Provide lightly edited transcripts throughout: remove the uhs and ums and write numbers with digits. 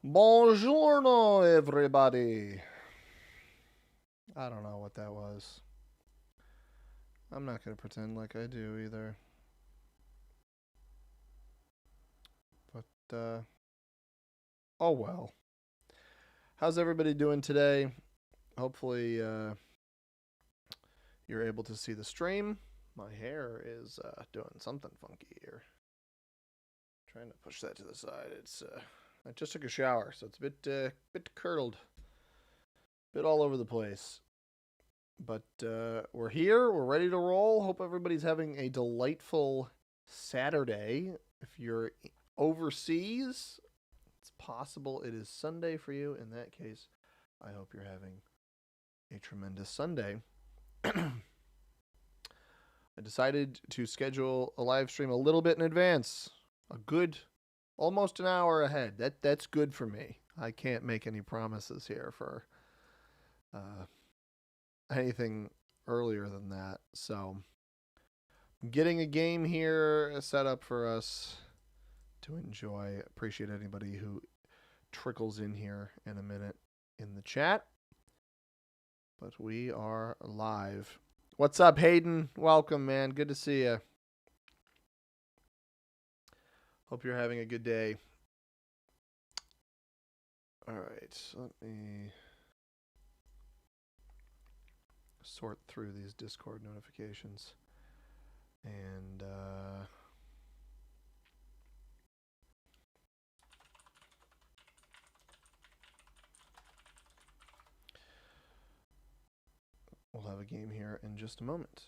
Buongiorno, everybody. I don't know what that was. I'm not going to pretend like I do either. But, oh well. How's everybody doing today? Hopefully, you're able to see the stream. My hair is doing something funky here. Trying to push that to the side. I just took a shower, so it's a bit curdled, bit all over the place. But we're here. We're ready to roll. Hope everybody's having a delightful Saturday. If you're overseas, it's possible it is Sunday for you. In that case, I hope you're having a tremendous Sunday. I decided to schedule a live stream a little bit in advance. A good almost an hour ahead. That's good for me. I can't make any promises here for anything earlier than that. So, getting a game here set up for us to enjoy. Appreciate anybody who trickles in here in a minute in the chat. But we are live. What's up, Hayden? Welcome, man. Good to see you. Hope you're having a good day. All right, let me sort through these Discord notifications. And we'll have a game here in just a moment.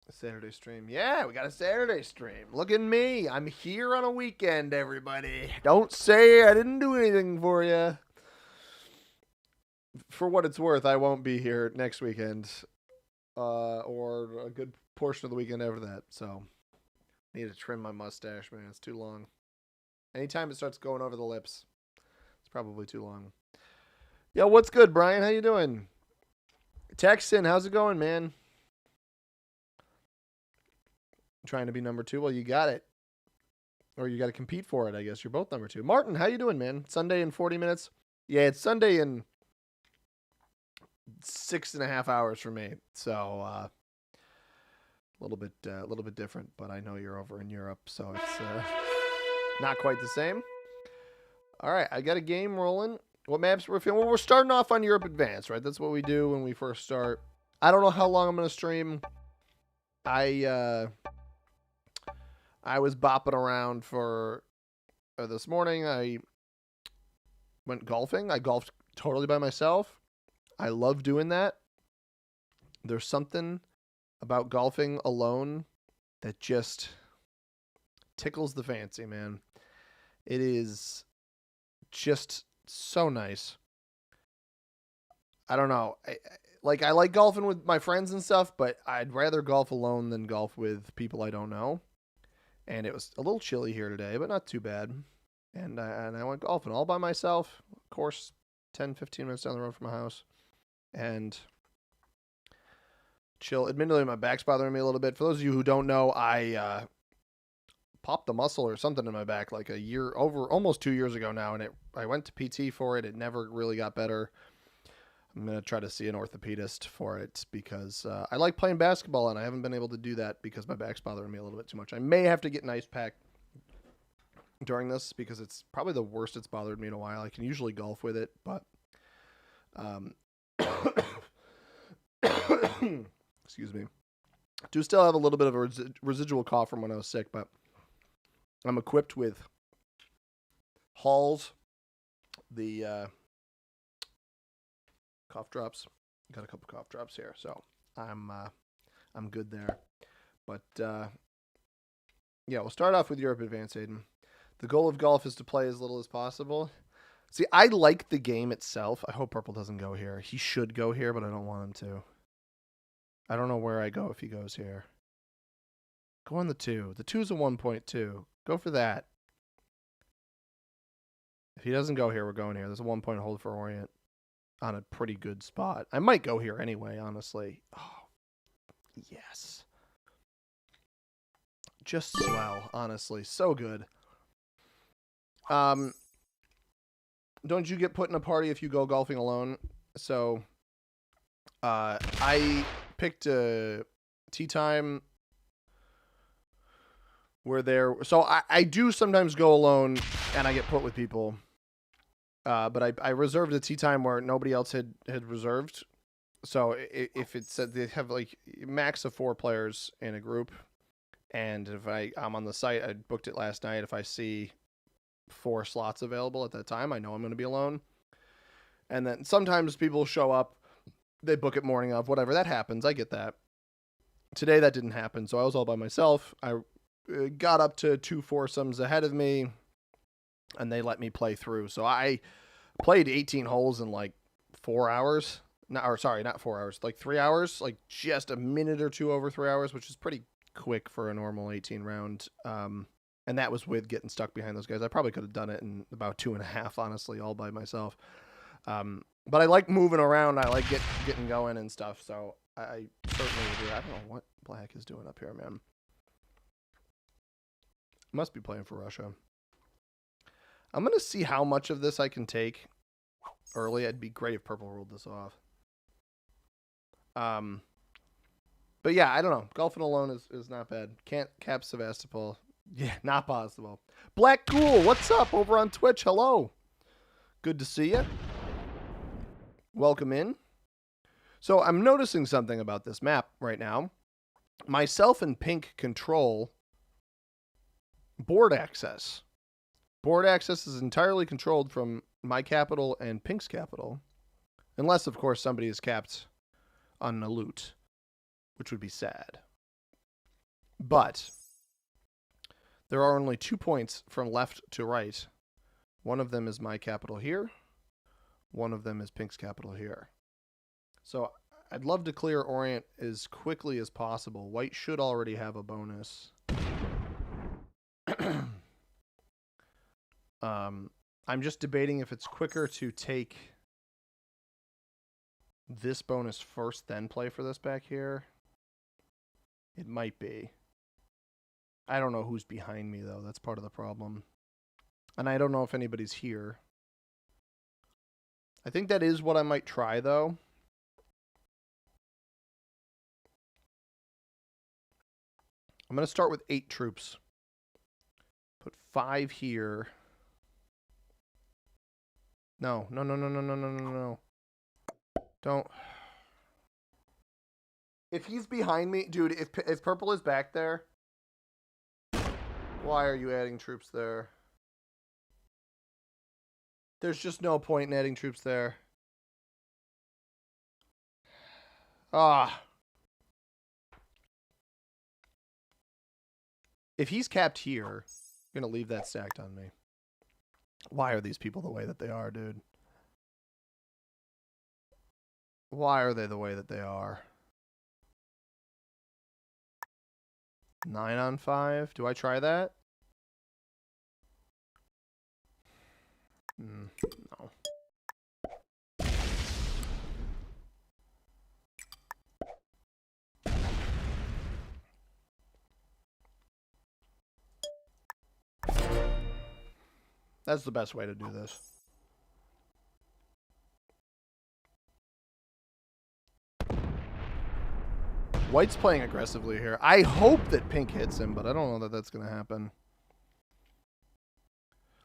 A Saturday stream. Yeah, we got a Saturday stream. Look at me. I'm here on a weekend, everybody. Don't say I didn't do anything for you. For what it's worth, I won't be here next weekend. Or a good portion of the weekend after that. So, I need to trim my mustache, man. It's too long. Anytime it starts going over the lips, it's probably too long. Yo, what's good, Brian? How you doing? Texan, how's it going, man? Trying to be number 2? Well, you got it. Or you got to compete for it, I guess. You're both number 2. Martin, how you doing, man? Sunday in 40 minutes? Yeah, it's Sunday in 6.5 hours for me. So, a little bit different, but I know you're over in Europe, so it's not quite the same. All right, I got a game rolling. What maps we're feeling? Well, we're starting off on Europe Advanced, right? That's what we do when we first start. I don't know how long I'm going to stream. I was bopping around for this morning. I went golfing. I golfed totally by myself. I love doing that. There's something about golfing alone that just tickles the fancy, man. It is just so nice. I don't know. I like golfing with my friends and stuff, but I'd rather golf alone than golf with people I don't know. And it was a little chilly here today, but not too bad. And I went golfing all by myself. Of course, 10, 15 minutes down the road from my house. And chill. Admittedly, my back's bothering me a little bit. For those of you who don't know, I popped a muscle or something in my back like almost 2 years ago now. And I went to PT for it. It never really got better. I'm going to try to see an orthopedist for it because I like playing basketball, and I haven't been able to do that because my back's bothering me a little bit too much. I may have to get an ice pack during this because it's probably the worst it's bothered me in a while. I can usually golf with it, but excuse me. I do still have a little bit of a residual cough from when I was sick, but I'm equipped with Halls, the cough drops. Got a couple cough drops here, so I'm good there. But yeah, we'll start off with Europe Advanced, Aiden. The goal of golf is to play as little as possible. See, I like the game itself. I hope Purple doesn't go here. He should go here, but I don't want him to. I don't know where I go if he goes here. Go on the 2. The 2's a 1.2. Go for that. If he doesn't go here, we're going here. There's a 1-point hold for Orient on a pretty good spot. I might go here anyway, honestly. Oh, yes. Just swell, honestly. So good. Don't you get put in a party if you go golfing alone? So, I picked a tea time where so I do sometimes go alone and I get put with people. But I reserved a tea time where nobody else had reserved. So if it said they have like max of 4 players in a group, and if I'm on the site, I booked it last night. If I see 4 slots available at that time, I know I'm going to be alone. And then sometimes people show up, they book it morning of, whatever, that happens. I get that. Today that didn't happen, so I was all by myself. I got up to 2 foursomes ahead of me, and they let me play through. So I played 18 holes in like 4 hours. Not 4 hours, like 3 hours, like just a minute or two over 3 hours, which is pretty quick for a normal 18 round. And that was with getting stuck behind those guys. I probably could have done it in about 2.5, honestly, all by myself. But I like moving around. I like getting going and stuff. So I certainly do. I don't know what Black is doing up here, man. Must be playing for Russia. I'm going to see how much of this I can take early. It'd be great if Purple rolled this off. But yeah, I don't know. Golfing alone is not bad. Can't cap Sevastopol. Yeah, not possible. Black Ghoul, what's up over on Twitch? Hello. Good to see you. Welcome in. So I'm noticing something about this map right now. Myself and Pink control board access. Board access is entirely controlled from my capital and Pink's capital. Unless, of course, somebody is capped on a loot, which would be sad. But there are only 2 points from left to right. One of them is my capital here. One of them is Pink's capital here. So I'd love to clear Orient as quickly as possible. White should already have a bonus. I'm just debating if it's quicker to take this bonus first, then play for this back here. It might be. I don't know who's behind me, though. That's part of the problem. And I don't know if anybody's here. I think that is what I might try, though. I'm going to start with 8 troops. Put 5 here. No. Don't. If he's behind me, dude, if Purple is back there, why are you adding troops there? There's just no point in adding troops there. Ah. If he's capped here, I'm going to leave that stacked on me. Why are these people the way that they are, dude? Why are they the way that they are? 9 on 5. Do I try that? No. That's the best way to do this. White's playing aggressively here. I hope that Pink hits him, but I don't know that that's going to happen.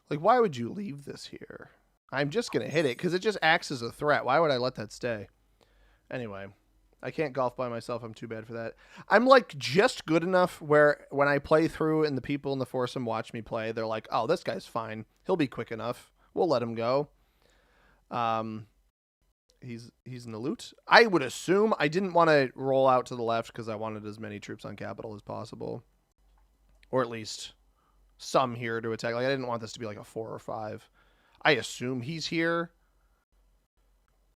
Like, why would you leave this here? I'm just going to hit it because it just acts as a threat. Why would I let that stay? Anyway, I can't golf by myself. I'm too bad for that. I'm like just good enough where when I play through and the people in the foursome watch me play, they're like, oh, this guy's fine. He'll be quick enough. We'll let him go. He's in the loot. I would assume I didn't want to roll out to the left because I wanted as many troops on capital as possible. Or at least some here to attack. Like I didn't want this to be like a 4 or 5. I assume he's here.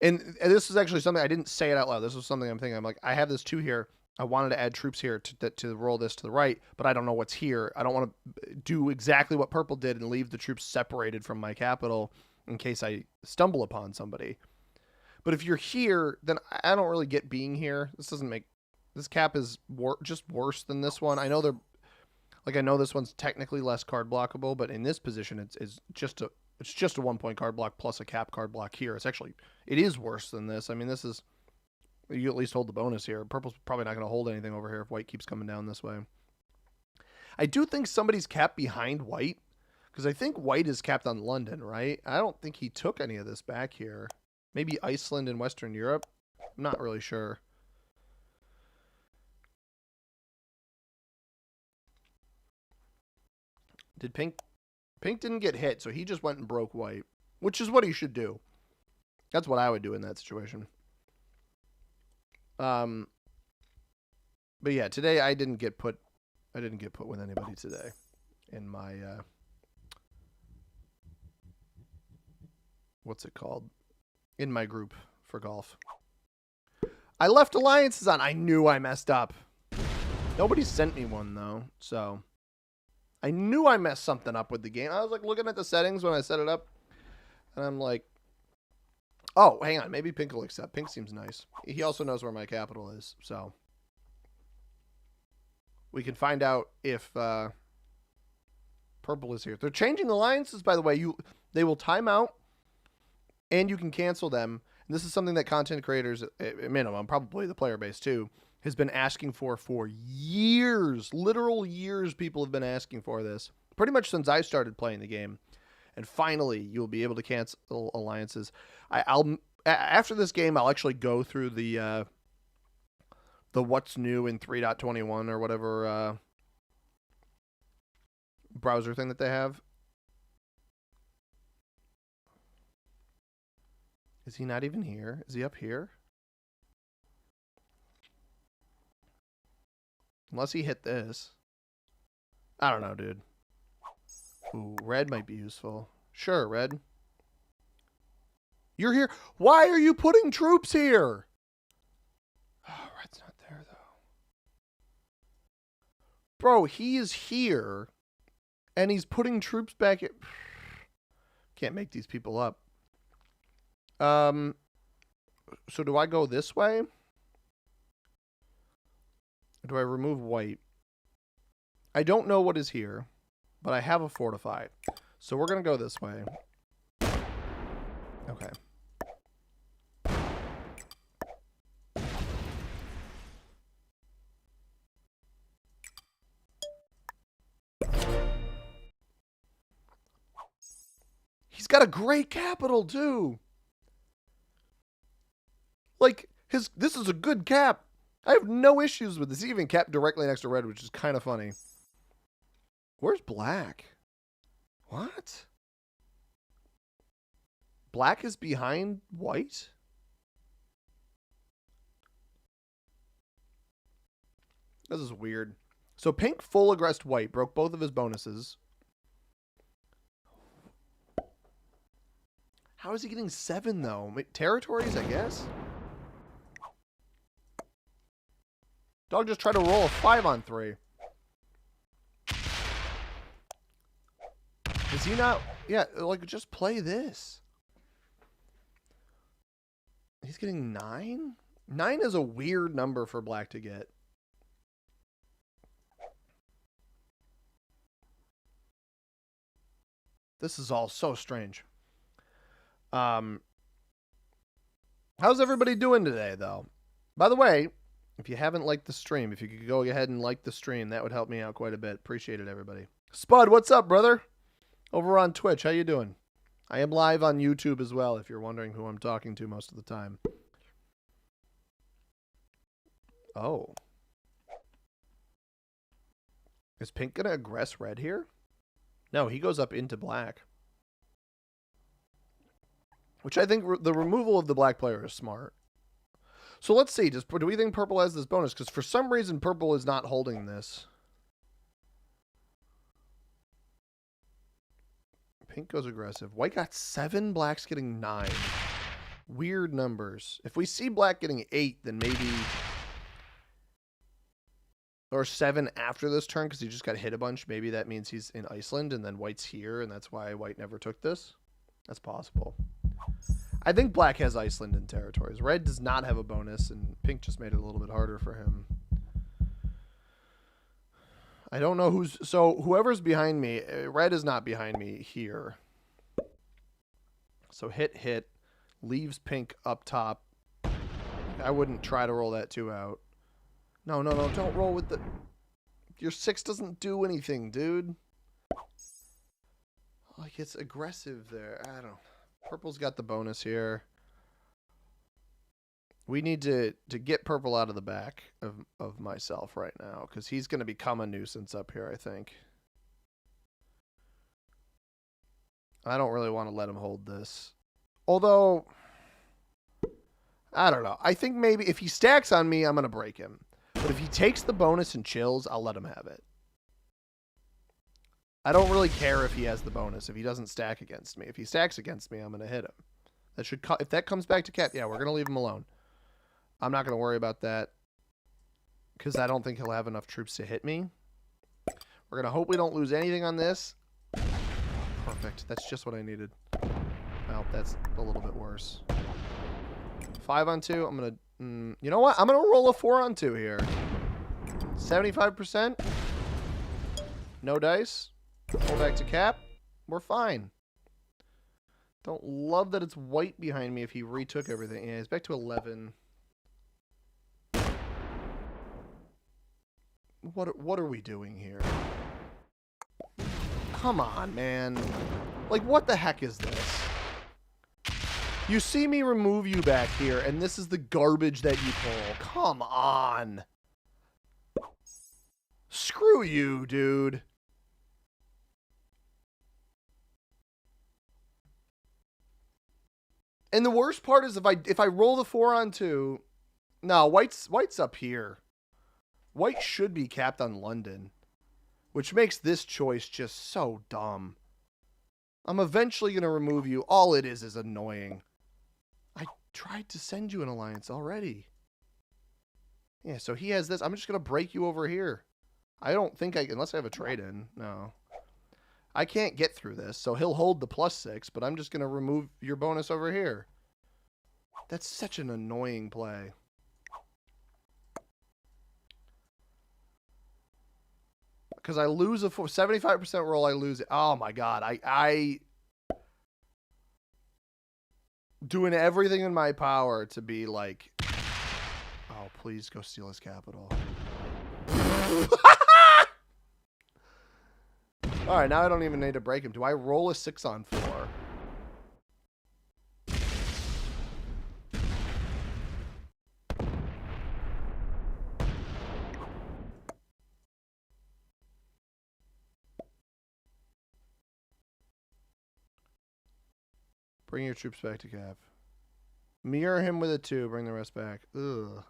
And this is actually something I didn't say it out loud. This was something I'm thinking. I'm like, I have this 2 here. I wanted to add troops here to roll this to the right, but I don't know what's here. I don't want to do exactly what Purple did and leave the troops separated from my capital in case I stumble upon somebody. But if you're here, then I don't really get being here. This doesn't make... This cap is just worse than this one. I know they're... Like, I know this one's technically less card blockable, but in this position, it's just a 1-point card block plus a cap card block here. It is worse than this. I mean, this is, you at least hold the bonus here. Purple's probably not going to hold anything over here if white keeps coming down this way. I do think somebody's capped behind white, because I think white is capped on London, right? I don't think he took any of this back here. Maybe Iceland and Western Europe? I'm not really sure. Did Pink didn't get hit, so he just went and broke white, which is what he should do. That's what I would do in that situation. But yeah, today I didn't get put with anybody today in my what's it called? In my group for golf. I left alliances on. I knew I messed up. Nobody sent me one though, so I knew I messed something up with the game. I was like looking at the settings when I set it up, and I'm like, oh, hang on, maybe Pink will accept. Pink seems nice. He also knows where my capital is, so we can find out if purple is here. They're changing alliances, by the way. They will time out, and you can cancel them. And this is something that content creators, at minimum, probably the player base too, has been asking for years. Literal years people have been asking for this. Pretty much since I started playing the game. And finally, you'll be able to cancel alliances. I'll after this game, I'll actually go through the what's new in 3.21 or whatever browser thing that they have. Is he not even here? Is he up here? Unless he hit this. I don't know, dude. Ooh, red might be useful. Sure, red. You're here. Why are you putting troops here? Oh, red's not there, though. Bro, he is here, and he's putting troops back at... Can't make these people up. So do I go this way? Or do I remove white? I don't know what is here, but I have a fortified. So we're going to go this way. Okay. He's got a great capital, too. Like, this is a good cap. I have no issues with this. He even capped directly next to red, which is kind of funny. Where's black? What? Black is behind white? This is weird. So pink full aggressed white. Broke both of his bonuses. How is he getting 7, though? Territories, I guess? Dog just tried to roll a 5 on 3. Is he not? Yeah, like, just play this. He's getting 9? 9 is a weird number for black to get. This is all so strange. How's everybody doing today, though? By the way, if you haven't liked the stream, if you could go ahead and like the stream, that would help me out quite a bit. Appreciate it, everybody. Spud, what's up, brother? Over on Twitch, how you doing? I am live on YouTube as well, if you're wondering who I'm talking to most of the time. Oh. Is pink going to aggress red here? No, he goes up into black. Which I think the removal of the black player is smart. So let's see. Do we think purple has this bonus? Because for some reason, purple is not holding this. Pink goes aggressive. White got 7. Black's getting 9. Weird numbers. If we see black getting 8, then maybe... Or 7 after this turn because he just got hit a bunch. Maybe that means he's in Iceland and then white's here and that's why white never took this. That's possible. I think black has Iceland in territories. Red does not have a bonus, and pink just made it a little bit harder for him. I don't know who's... So, whoever's behind me... Red is not behind me here. So, hit. Leaves pink up top. I wouldn't try to roll that 2 out. No. Don't roll with the... Your 6 doesn't do anything, dude. Like, it's aggressive there. I don't... Purple's got the bonus here. We need to get purple out of the back of myself right now, because he's going to become a nuisance up here, I think. I don't really want to let him hold this. Although, I don't know. I think maybe if he stacks on me, I'm going to break him. But if he takes the bonus and chills, I'll let him have it. I don't really care if he has the bonus, if he doesn't stack against me. If he stacks against me, I'm going to hit him. That should if that comes back to cap, yeah, we're going to leave him alone. I'm not going to worry about that because I don't think he'll have enough troops to hit me. We're going to hope we don't lose anything on this. Perfect. That's just what I needed. Well, that's a little bit worse. 5 on 2. I'm going to... you know what? I'm going to roll a 4 on 2 here. 75%. No dice. Pull back to cap. We're fine. Don't love that it's white behind me if he retook everything. Yeah, he's back to 11. What are we doing here? Come on, man. Like, what the heck is this? You see me remove you back here, and this is the garbage that you pull. Come on. Screw you, dude. And the worst part is if I roll the 4 on 2, no, white's up here. White should be capped on London, which makes this choice just so dumb. I'm eventually going to remove you. All it is annoying. I tried to send you an alliance already. Yeah, so he has this. I'm just going to break you over here. I don't think unless I have a trade-in. No. I can't get through this, so he'll hold the +6, but I'm just going to remove your bonus over here. That's such an annoying play. Because I lose a 75% roll, I lose it. Oh my god, I doing everything in my power to be like, oh, please go steal his capital. All right, now I don't even need to break him. Do I roll a 6 on 4? Bring your troops back to cap. Mirror him with a 2. Bring the rest back. Ugh.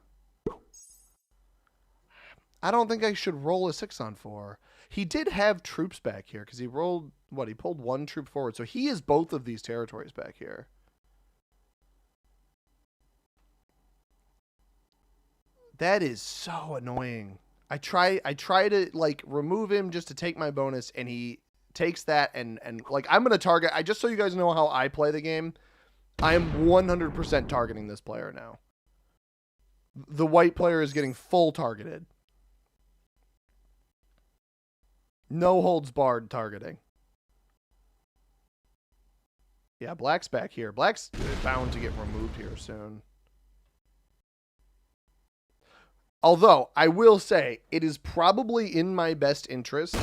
I don't think I should roll a 6 on 4. He did have troops back here because he rolled, what, he pulled 1 troop forward. So he is both of these territories back here. That is so annoying. I try to like remove him just to take my bonus, and he takes that and like I'm gonna target. I just so you guys know how I play the game. I am 100% targeting this player now. The white player is getting full targeted. No holds barred targeting. Yeah, black's back here. Black's bound to get removed here soon. Although, I will say, it is probably in my best interest.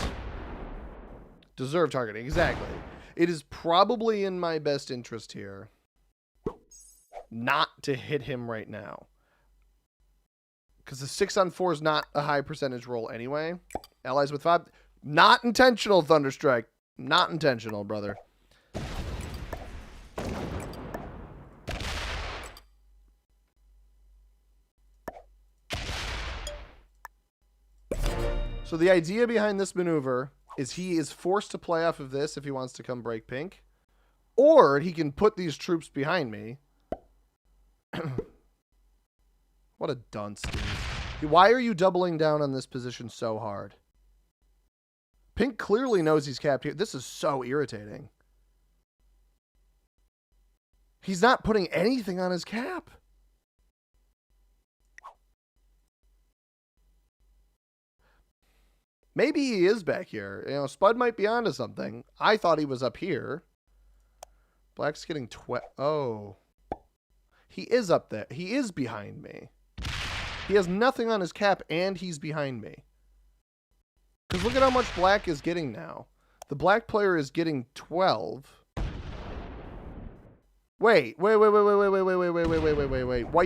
Deserve targeting, exactly. It is probably in my best interest here not to hit him right now. Because the 6 on 4 is not a high percentage roll anyway. Allies with 5. Not intentional, Thunderstrike. Not intentional, brother. So the idea behind this maneuver is he is forced to play off of this if he wants to come break pink. Or he can put these troops behind me. What a dunce, dude. Why are you doubling down on this position so hard? Pink clearly knows he's capped here. This is so irritating. He's not putting anything on his cap. Maybe he is back here. You know, Spud might be onto something. I thought he was up here. Black's getting 12. Oh. He is up there. He is behind me. He has nothing on his cap, and he's behind me. Because look at how much Black is getting now. The Black player is getting 12. Wait. White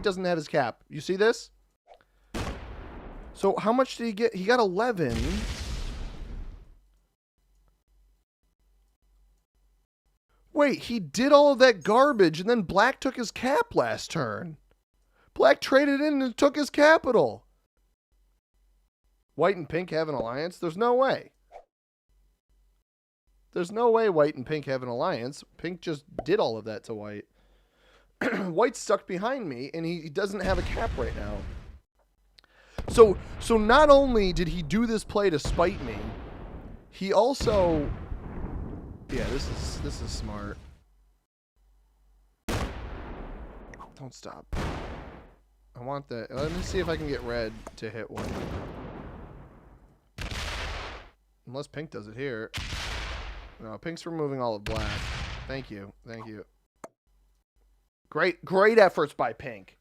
doesn't have his cap. You see this? So how much did he get? He got 11. Wait, he did all of that garbage, and then Black took his cap last turn. Black traded in and took his capital. White and Pink have an alliance? There's no way. There's no way White and Pink have an alliance. Pink just did all of that to White. White's stuck behind me, and he doesn't have a cap right now. So not only did he do this play to spite me, he also... Yeah, this is smart. Don't stop. I want that. Let me see if I can get red to hit one. Unless Pink does it here. No, Pink's removing all of Black. Thank you. Thank you. Great efforts by Pink.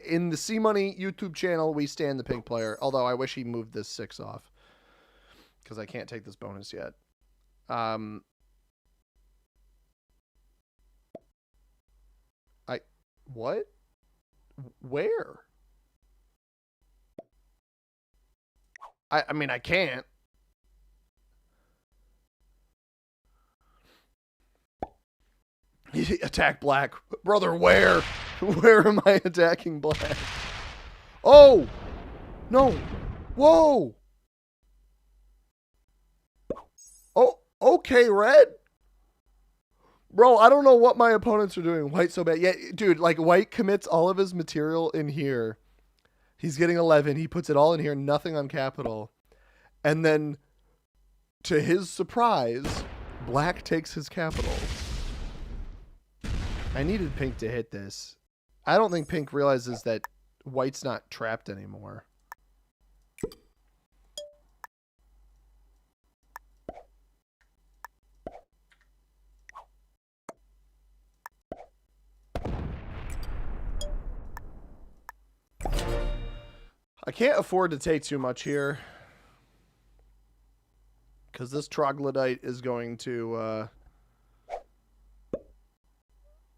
In the C Money YouTube channel, we stand the Pink player. Although I wish he moved this 6 off. Because I can't take this bonus yet. What? Where? I mean, I can't. Attack Black. Brother, where? Where am I attacking Black? Oh! No. Whoa! Oh, okay, Red. Bro, I don't know what my opponents are doing. White so bad. Yeah, dude, like White commits all of his material in here. He's getting 11. He puts it all in here, nothing on capital. And then, to his surprise, Black takes his capital. I needed Pink to hit this. I don't think Pink realizes that White's not trapped anymore. I can't afford to take too much here. Because this troglodyte is going to...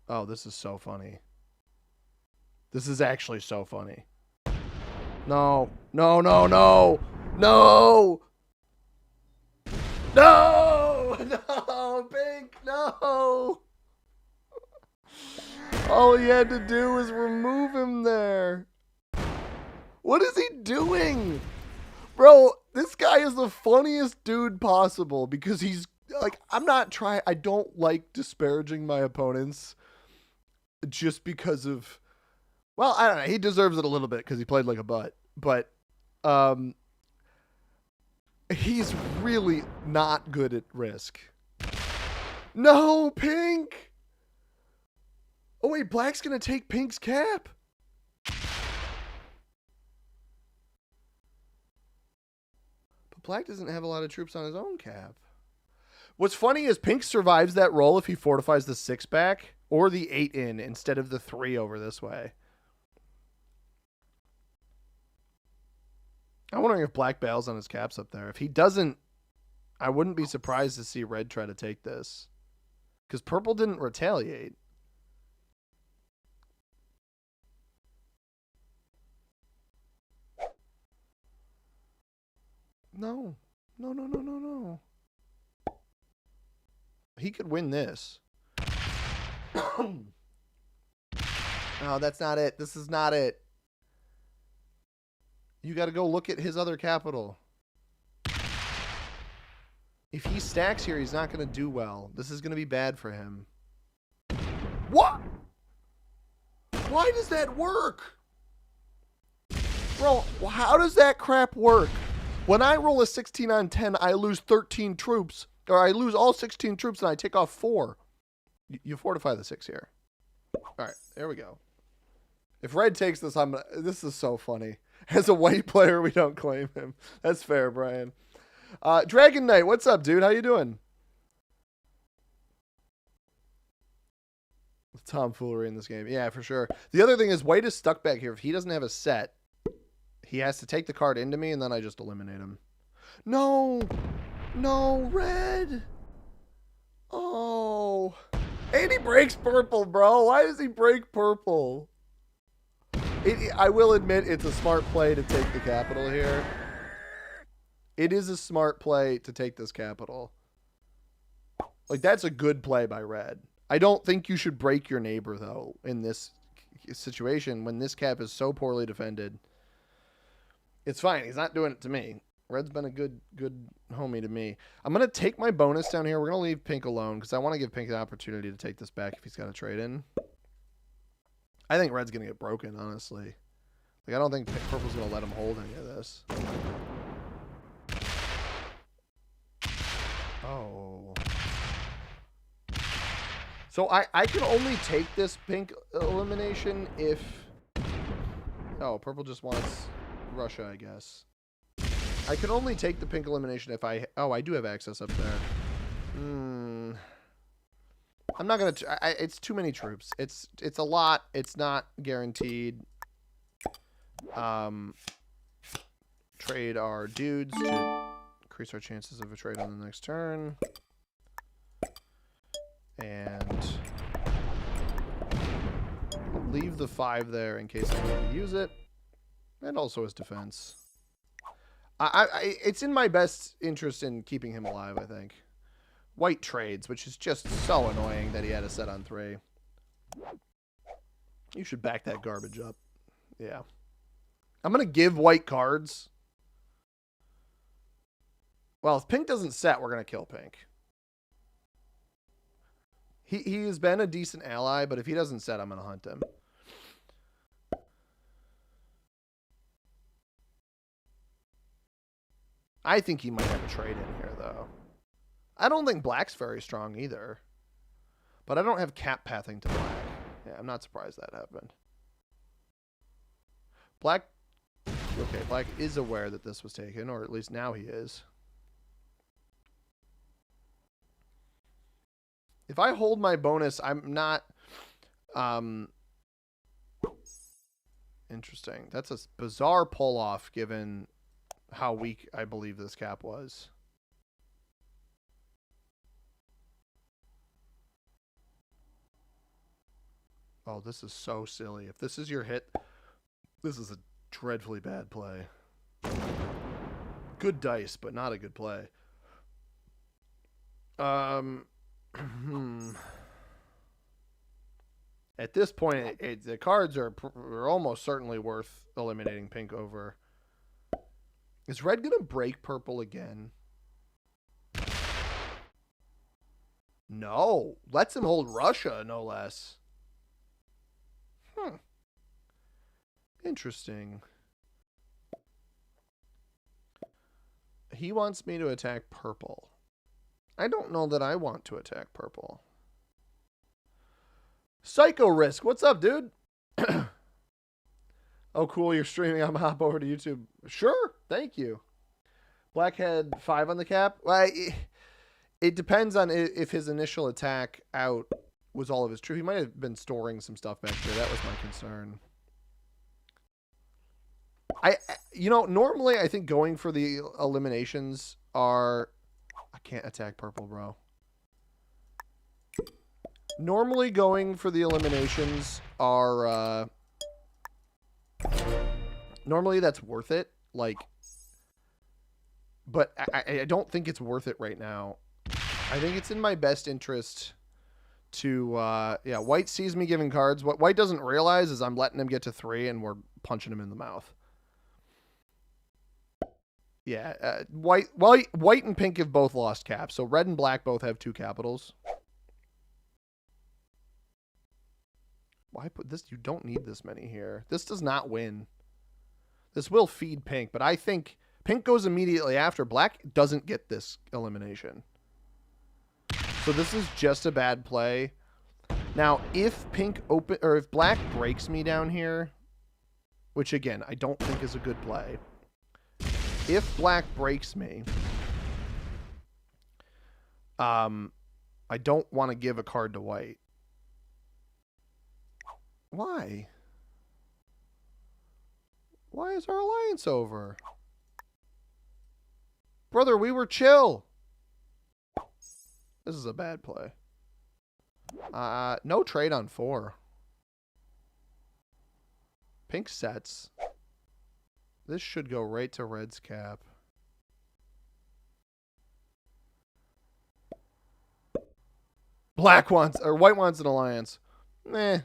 Oh, this is so funny. This is actually so funny. No. No, no, no. No! No! No, Pink, no! All he had to do was remove him there. What is he doing? Bro, this guy is the funniest dude possible because he's like, I don't like disparaging my opponents just because of, well, I don't know. He deserves it a little bit because he played like a butt, but he's really not good at Risk. No, Pink. Oh wait, Black's going to take Pink's cap. Black doesn't have a lot of troops on his own cap. What's funny is Pink survives that roll if he fortifies the 6 back or the 8 in instead of the 3 over this way. I'm wondering if Black bails on his caps up there. If he doesn't, I wouldn't be surprised to see Red try to take this. Because Purple didn't retaliate. No. No, no, no, no, no. He could win this. No, that's not it. This is not it. You got to go look at his other capital. If he stacks here, he's not going to do well. This is going to be bad for him. What? Why does that work? Bro, how does that crap work? When I roll a 16 on 10, I lose 13 troops. Or I lose all 16 troops and I take off 4. You fortify the 6 here. All right, there we go. If Red takes this, this is so funny. As a white player, we don't claim him. That's fair, Brian. Dragon Knight, what's up, dude? How you doing? Tomfoolery in this game. Yeah, for sure. The other thing is white is stuck back here. If he doesn't have a set, he has to take the card into me, and then I just eliminate him. No! No, red! Oh. And he breaks purple, bro. Why does he break purple? I will admit it's a smart play to take the capital here. It is a smart play to take this capital. Like, that's a good play by red. I don't think you should break your neighbor, though, in this situation when this cap is so poorly defended. It's fine. He's not doing it to me. Red's been a good homie to me. I'm going to take my bonus down here. We're going to leave pink alone because I want to give pink the opportunity to take this back if he's got a trade in. I think red's going to get broken, honestly. Like, I don't think purple's going to let him hold any of this. Oh. So I can only take this pink elimination if... Oh, purple just wants Russia, I guess. I can only take the pink elimination if I... Oh, I do have access up there. I'm not going to... It's too many troops. It's a lot. It's not guaranteed. Trade our dudes to increase our chances of a trade on the next turn. And leave the 5 there in case I need to use it. And also his defense. It's in my best interest in keeping him alive, I think. White trades, which is just so annoying that he had a set on 3. You should back that garbage up. Yeah. I'm going to give white cards. Well, if pink doesn't set, we're going to kill pink. He has been a decent ally, but if he doesn't set, I'm going to hunt him. I think he might have a trade in here, though. I don't think black's very strong either. But I don't have cap pathing to black. Yeah, I'm not surprised that happened. Black... Okay, black is aware that this was taken, or at least now he is. If I hold my bonus, I'm not... Interesting. That's a bizarre pull-off given how weak I believe this cap was. Oh, this is so silly. If this is your hit, this is a dreadfully bad play. Good dice, but not a good play. At this point, the cards are almost certainly worth eliminating pink over. Is red going to break purple again? No. Lets him hold Russia, no less. Interesting. He wants me to attack purple. I don't know that I want to attack purple. Psycho Risk, what's up, dude? Oh, cool, you're streaming. I'm gonna hop over to YouTube. Sure, thank you. Black had 5 on the cap. Well, it depends on if his initial attack out was all of his troops. He might have been storing some stuff back there. That was my concern. You know, normally I think going for the eliminations are... I can't attack purple, bro. Normally going for the eliminations are... Normally that's worth it. Like... But I don't think it's worth it right now. I think it's in my best interest to... yeah, white sees me giving cards. What white doesn't realize is I'm letting him get to 3 and we're punching him in the mouth. Yeah, white and pink have both lost caps, so red and black both have 2 capitals. Why put this? You don't need this many here. This does not win. This will feed pink, but I think pink goes immediately after. Black doesn't get this elimination. So this is just a bad play. Now, if pink if black breaks me down here, which again, I don't think is a good play. If black breaks me, I don't want to give a card to white. Why? Why is our alliance over? Brother, we were chill. This is a bad play. No trade on 4. Pink sets. This should go right to red's cap. Black wants, or white wants an alliance. Meh.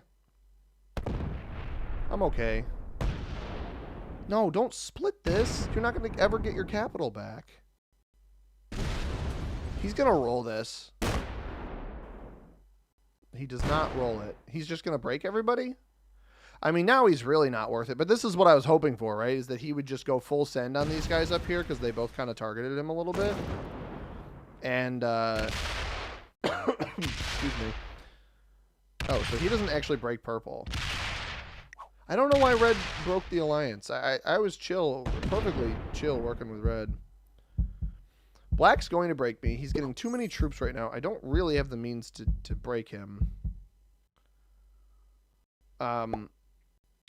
I'm okay. No, don't split this. You're not going to ever get your capital back. He's going to roll this. He does not roll it. He's just going to break everybody? I mean, now he's really not worth it. But this is what I was hoping for, right? Is that he would just go full send on these guys up here because they both kind of targeted him a little bit. And, excuse me. Oh, so he doesn't actually break purple. I don't know why red broke the alliance. I was chill, perfectly chill working with red. Black's going to break me. He's getting too many troops right now. I don't really have the means to break him.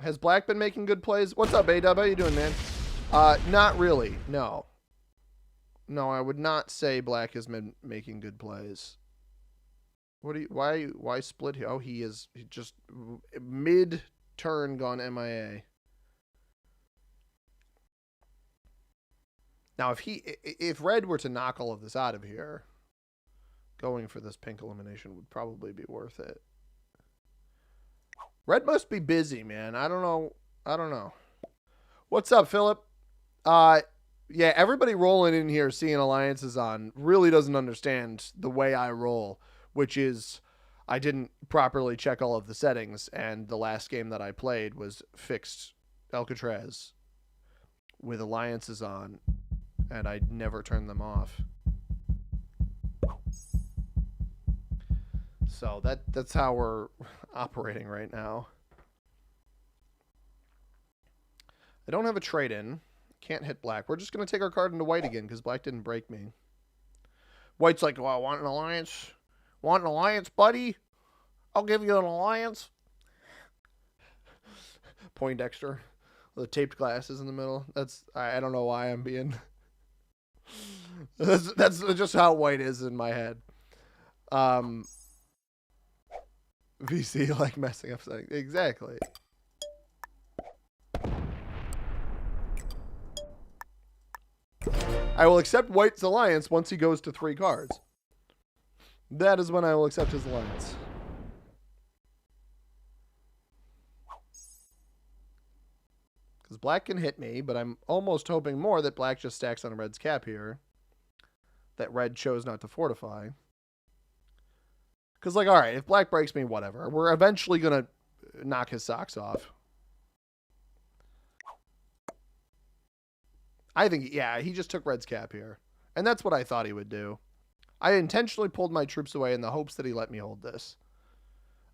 Has black been making good plays? What's up, A-Dub? How you doing, man? Not really. No. No, I would not say black has been making good plays. What do you? Why split here? Oh, he just mid-turn gone MIA. Now, if red were to knock all of this out of here, going for this pink elimination would probably be worth it. Red must be busy, man. I don't know. What's up, Philip? Yeah, everybody rolling in here seeing alliances on really doesn't understand the way I roll, which is I didn't properly check all of the settings, and the last game that I played was fixed Alcatraz with alliances on, and I never turned them off. So that's how we're operating right now. I don't have a trade-in. Can't hit black. We're just going to take our card into white again because black didn't break me. White's like, well, want an alliance? Want an alliance, buddy? I'll give you an alliance. Poindexter. The taped glasses in the middle. I don't know why I'm being... that's just how white is in my head. VC like messing up something. Exactly. I will accept white's alliance once he goes to 3 cards. That is when I will accept his alliance. Because black can hit me, but I'm almost hoping more that black just stacks on red's cap here. That red chose not to fortify. Because, like, all right, if black breaks me, whatever. We're eventually going to knock his socks off. I think, yeah, he just took red's cap here. And that's what I thought he would do. I intentionally pulled my troops away in the hopes that he let me hold this.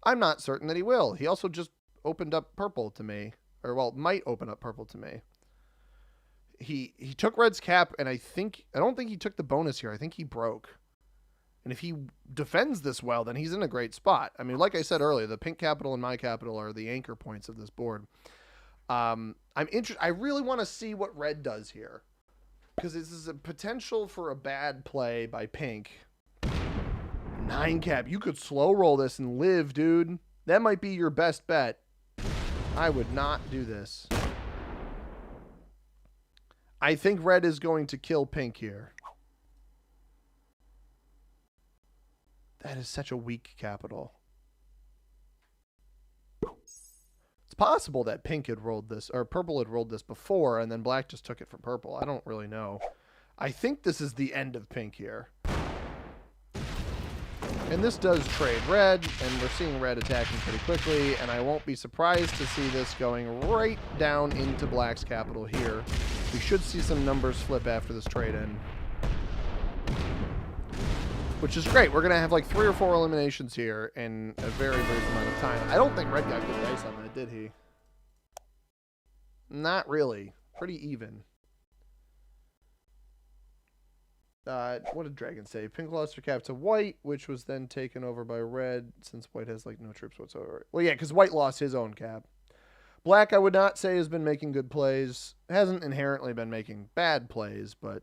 I'm not certain that he will. He also just opened up purple to me. Or, well, might open up purple to me. He took red's cap, and I don't think he took the bonus here. I think he broke. And if he defends this well, then he's in a great spot. I mean, like I said earlier, the pink capital and my capital are the anchor points of this board. I'm interested. I really want to see what red does here, because this is a potential for a bad play by pink. 9 cap. You could slow roll this and live, dude. That might be your best bet. I would not do this. I think red is going to kill pink here. That is such a weak capital. It's possible that pink had rolled this, or purple had rolled this before, and then black just took it from purple. I don't really know. I think this is the end of pink here. And this does trade red, and we're seeing red attacking pretty quickly, and I won't be surprised to see this going right down into black's capital here. We should see some numbers flip after this trade-in, which is great. We're going to have like 3 or 4 eliminations here in a very brief amount of time. I don't think red got good dice on that, did he? Not really. Pretty even. What did Dragon say? Pink lost their cap to White, which was then taken over by Red, since White has like no troops whatsoever. Well, yeah, because White lost his own cap. Black, I would not say has been making good plays. Hasn't inherently been making bad plays, but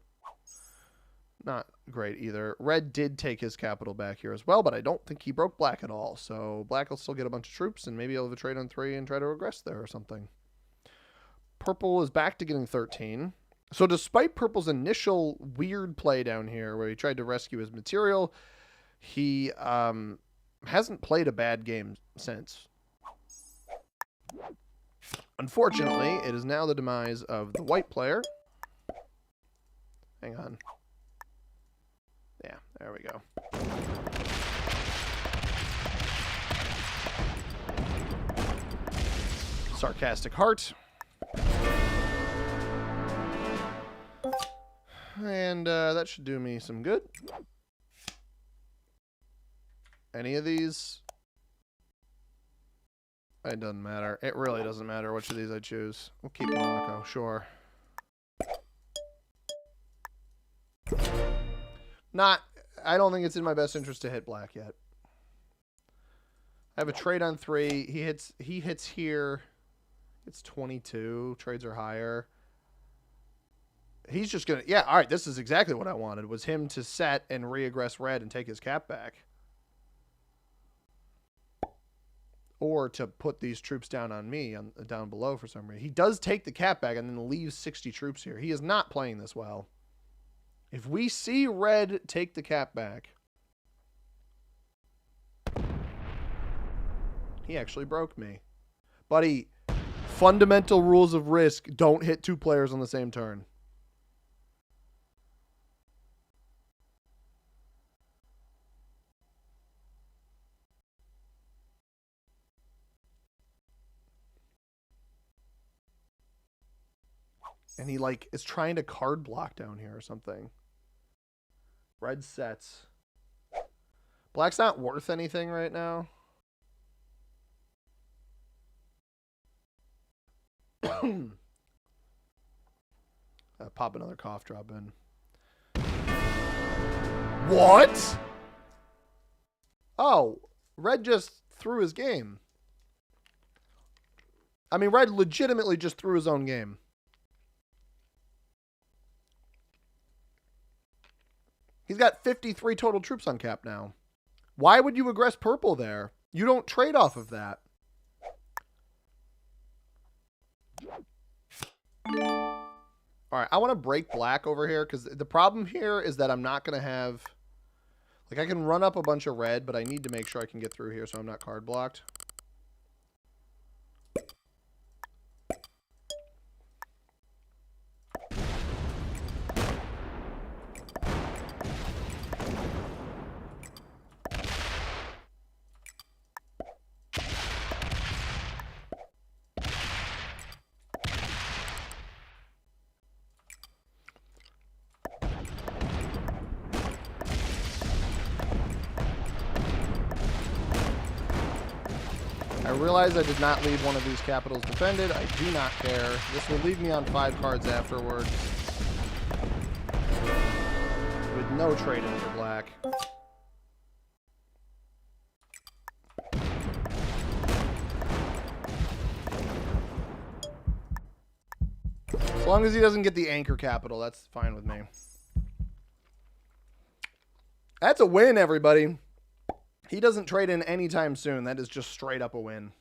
not great either. Red did take his capital back here as well, but I don't think he broke Black at all. So Black will still get a bunch of troops, and maybe he'll have a trade on 3 and try to regress there or something. Purple is back to getting 13. So despite Purple's initial weird play down here where he tried to rescue his material, he hasn't played a bad game since. Unfortunately, it is now the demise of the White player. Hang on. Yeah, there we go. Sarcastic Heart. And that should do me some good. Any of these? It doesn't matter. It really doesn't matter which of these I choose. We'll keep Morocco, sure. I don't think it's in my best interest to hit Black yet. I have a trade on 3. He hits here. It's 22. Trades are higher. He's just going to... Yeah, all right, this is exactly what I wanted, was him to set and re-aggress Red and take his cap back. Or to put these troops down on me, down below for some reason. He does take the cap back and then leaves 60 troops here. He is not playing this well. If we see Red take the cap back... He actually broke me. Buddy, fundamental rules of Risk, don't hit 2 players on the same turn. And he, like, is trying to card block down here or something. Red sets. Black's not worth anything right now. Pop another cough drop in. What? Oh, Red just threw his game. I mean, Red legitimately just threw his own game. He's got 53 total troops on cap now. Why would you aggress Purple there? You don't trade off of that. All right, I want to break Black over here because the problem here is that I'm not going to have... Like, I can run up a bunch of Red, but I need to make sure I can get through here so I'm not card blocked. I realize I did not leave one of these capitals defended. I do not care. This will leave me on 5 cards afterwards. With no trade in for Black. As long as he doesn't get the anchor capital, that's fine with me. That's a win, everybody. He doesn't trade in anytime soon. That is just straight up a win.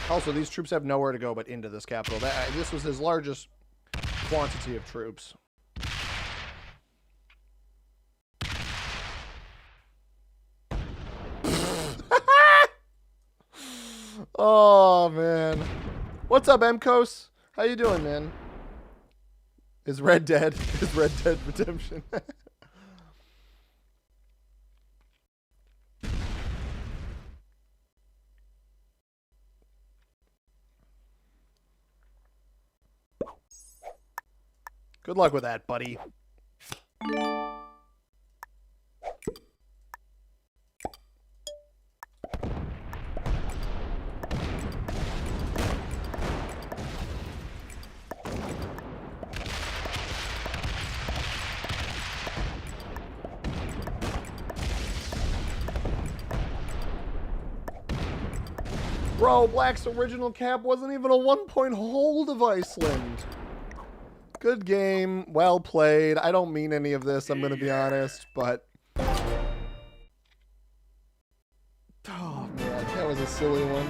Also, these troops have nowhere to go but into this capital. This was his largest quantity of troops. Oh, man. What's up, Mkos? How you doing, man? Is Red dead? Is Red Dead Redemption? Good luck with that, buddy. Bro, Black's original cap wasn't even a 1-point hold of Iceland. Good game. Well played. I don't mean any of this, I'm going to be honest, but... Oh, man, that was a silly one.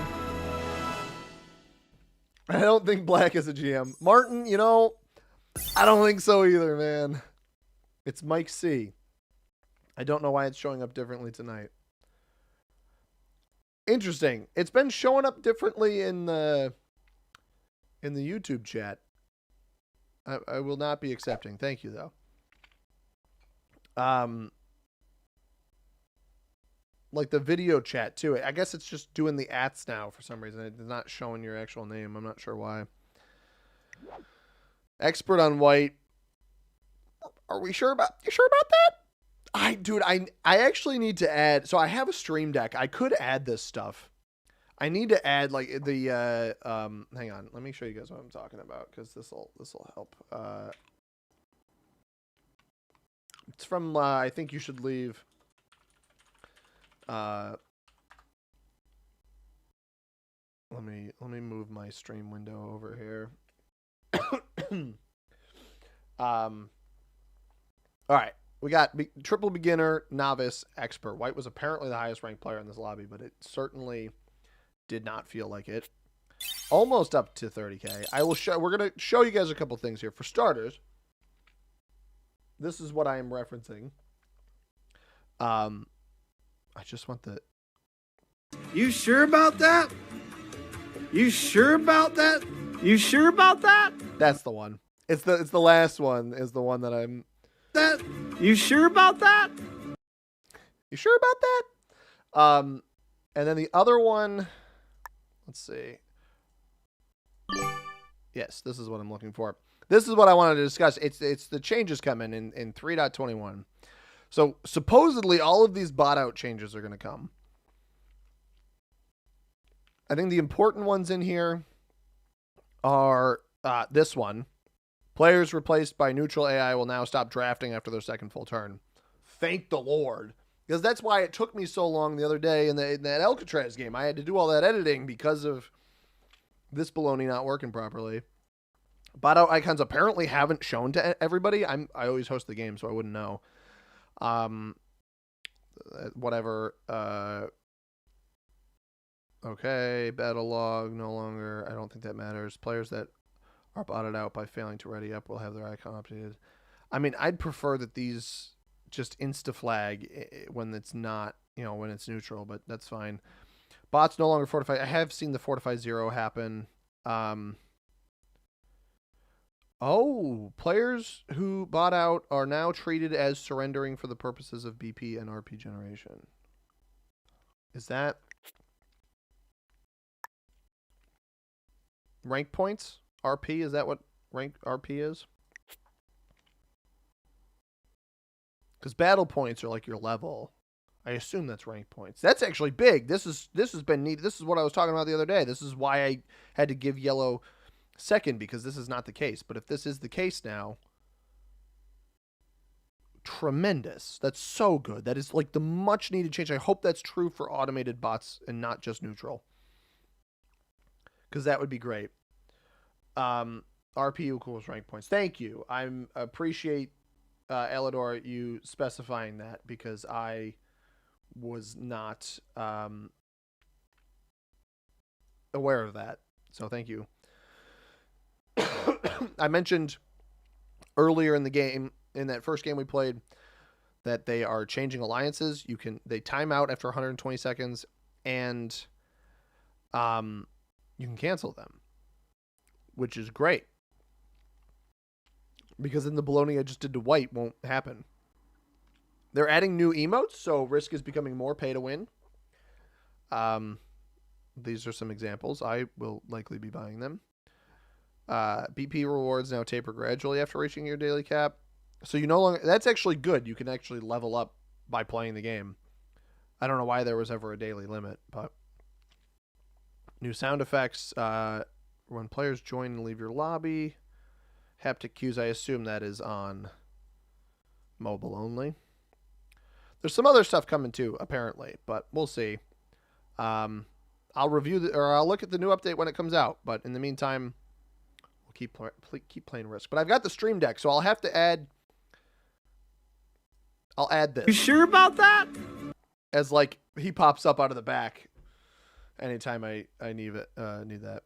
I don't think Black is a GM. Martin, you know, I don't think so either, man. It's Mike C. I don't know why it's showing up differently tonight. Interesting. It's been showing up differently in the YouTube chat. I will not be accepting. Thank you, though. Like the video chat, too. I guess it's just doing the ats now for some reason. It's not showing your actual name. I'm not sure why. Expert on white. Are we sure about... You sure about that? Dude, I actually need to add... So I have a stream deck. I could add this stuff. I need to add like the hang on, let me show you guys what I'm talking about because this will help. It's from I think you should leave. Let me move my stream window over here. All right, we got triple beginner, novice, expert. White was apparently the highest ranked player in this lobby, but it certainly did not feel like it. Almost up to 30K. I will show. We're gonna show you guys a couple things here. For starters, this is what I am referencing. I just want the. You sure about that? You sure about that? You sure about that? That's the one. It's the last one. Is the one that I'm. That. You sure about that? You sure about that? And then the other one. Let's see. Yes, this is what I'm looking for. This is what I wanted to discuss. It's the changes coming in 3.21. So supposedly all of these bot out changes are going to come. I think the important ones in here are this one. Players replaced by neutral AI will now stop drafting after their second full turn. Thank the Lord. Because that's why it took me so long the other day in that Alcatraz game. I had to do all that editing because of this baloney not working properly. Bot out icons apparently haven't shown to everybody. I always host the game, so I wouldn't know. Whatever. Okay, battle log no longer. I don't think that matters. Players that are botted out by failing to ready up will have their icon updated. I mean, I'd prefer that these just insta flag when it's not, when it's neutral, but that's fine. Bots no longer fortify. I have seen the fortify 0 happen. Players who bot out are now treated as surrendering for the purposes of BP and RP generation. Is that rank points? RP, is that what rank RP is? Because battle points are like your level. I assume that's rank points. That's actually big. This has been neat. This is what I was talking about the other day. This is why I had to give yellow second, because this is not the case. But if this is the case now, tremendous. That's so good. That is like the much needed change. I hope that's true for automated bots and not just neutral, because that would be great. RP equals rank points. Thank you. I appreciate Elidor, you specifying that, because I was not aware of that. So thank you. I mentioned earlier in the game, in that first game we played, that they are changing alliances. They time out after 120 seconds, and you can cancel them, which is great. Because then the baloney I just did to white won't happen. They're adding new emotes, so Risk is becoming more pay to win. These are some examples. I will likely be buying them. BP rewards now taper gradually after reaching your daily cap. So you no longer... That's actually good. You can actually level up by playing the game. I don't know why there was ever a daily limit, but... New sound effects. When players join and leave your lobby... Haptic cues, I assume that is on mobile only. There's some other stuff coming too, apparently, but we'll see. I I'll review or I'll look at the new update when it comes out. But in the meantime, we'll keep playing Risk. But I've got the Stream Deck, so I'll have to add. I'll add this. You sure about that? As like he pops up out of the back anytime I need it need that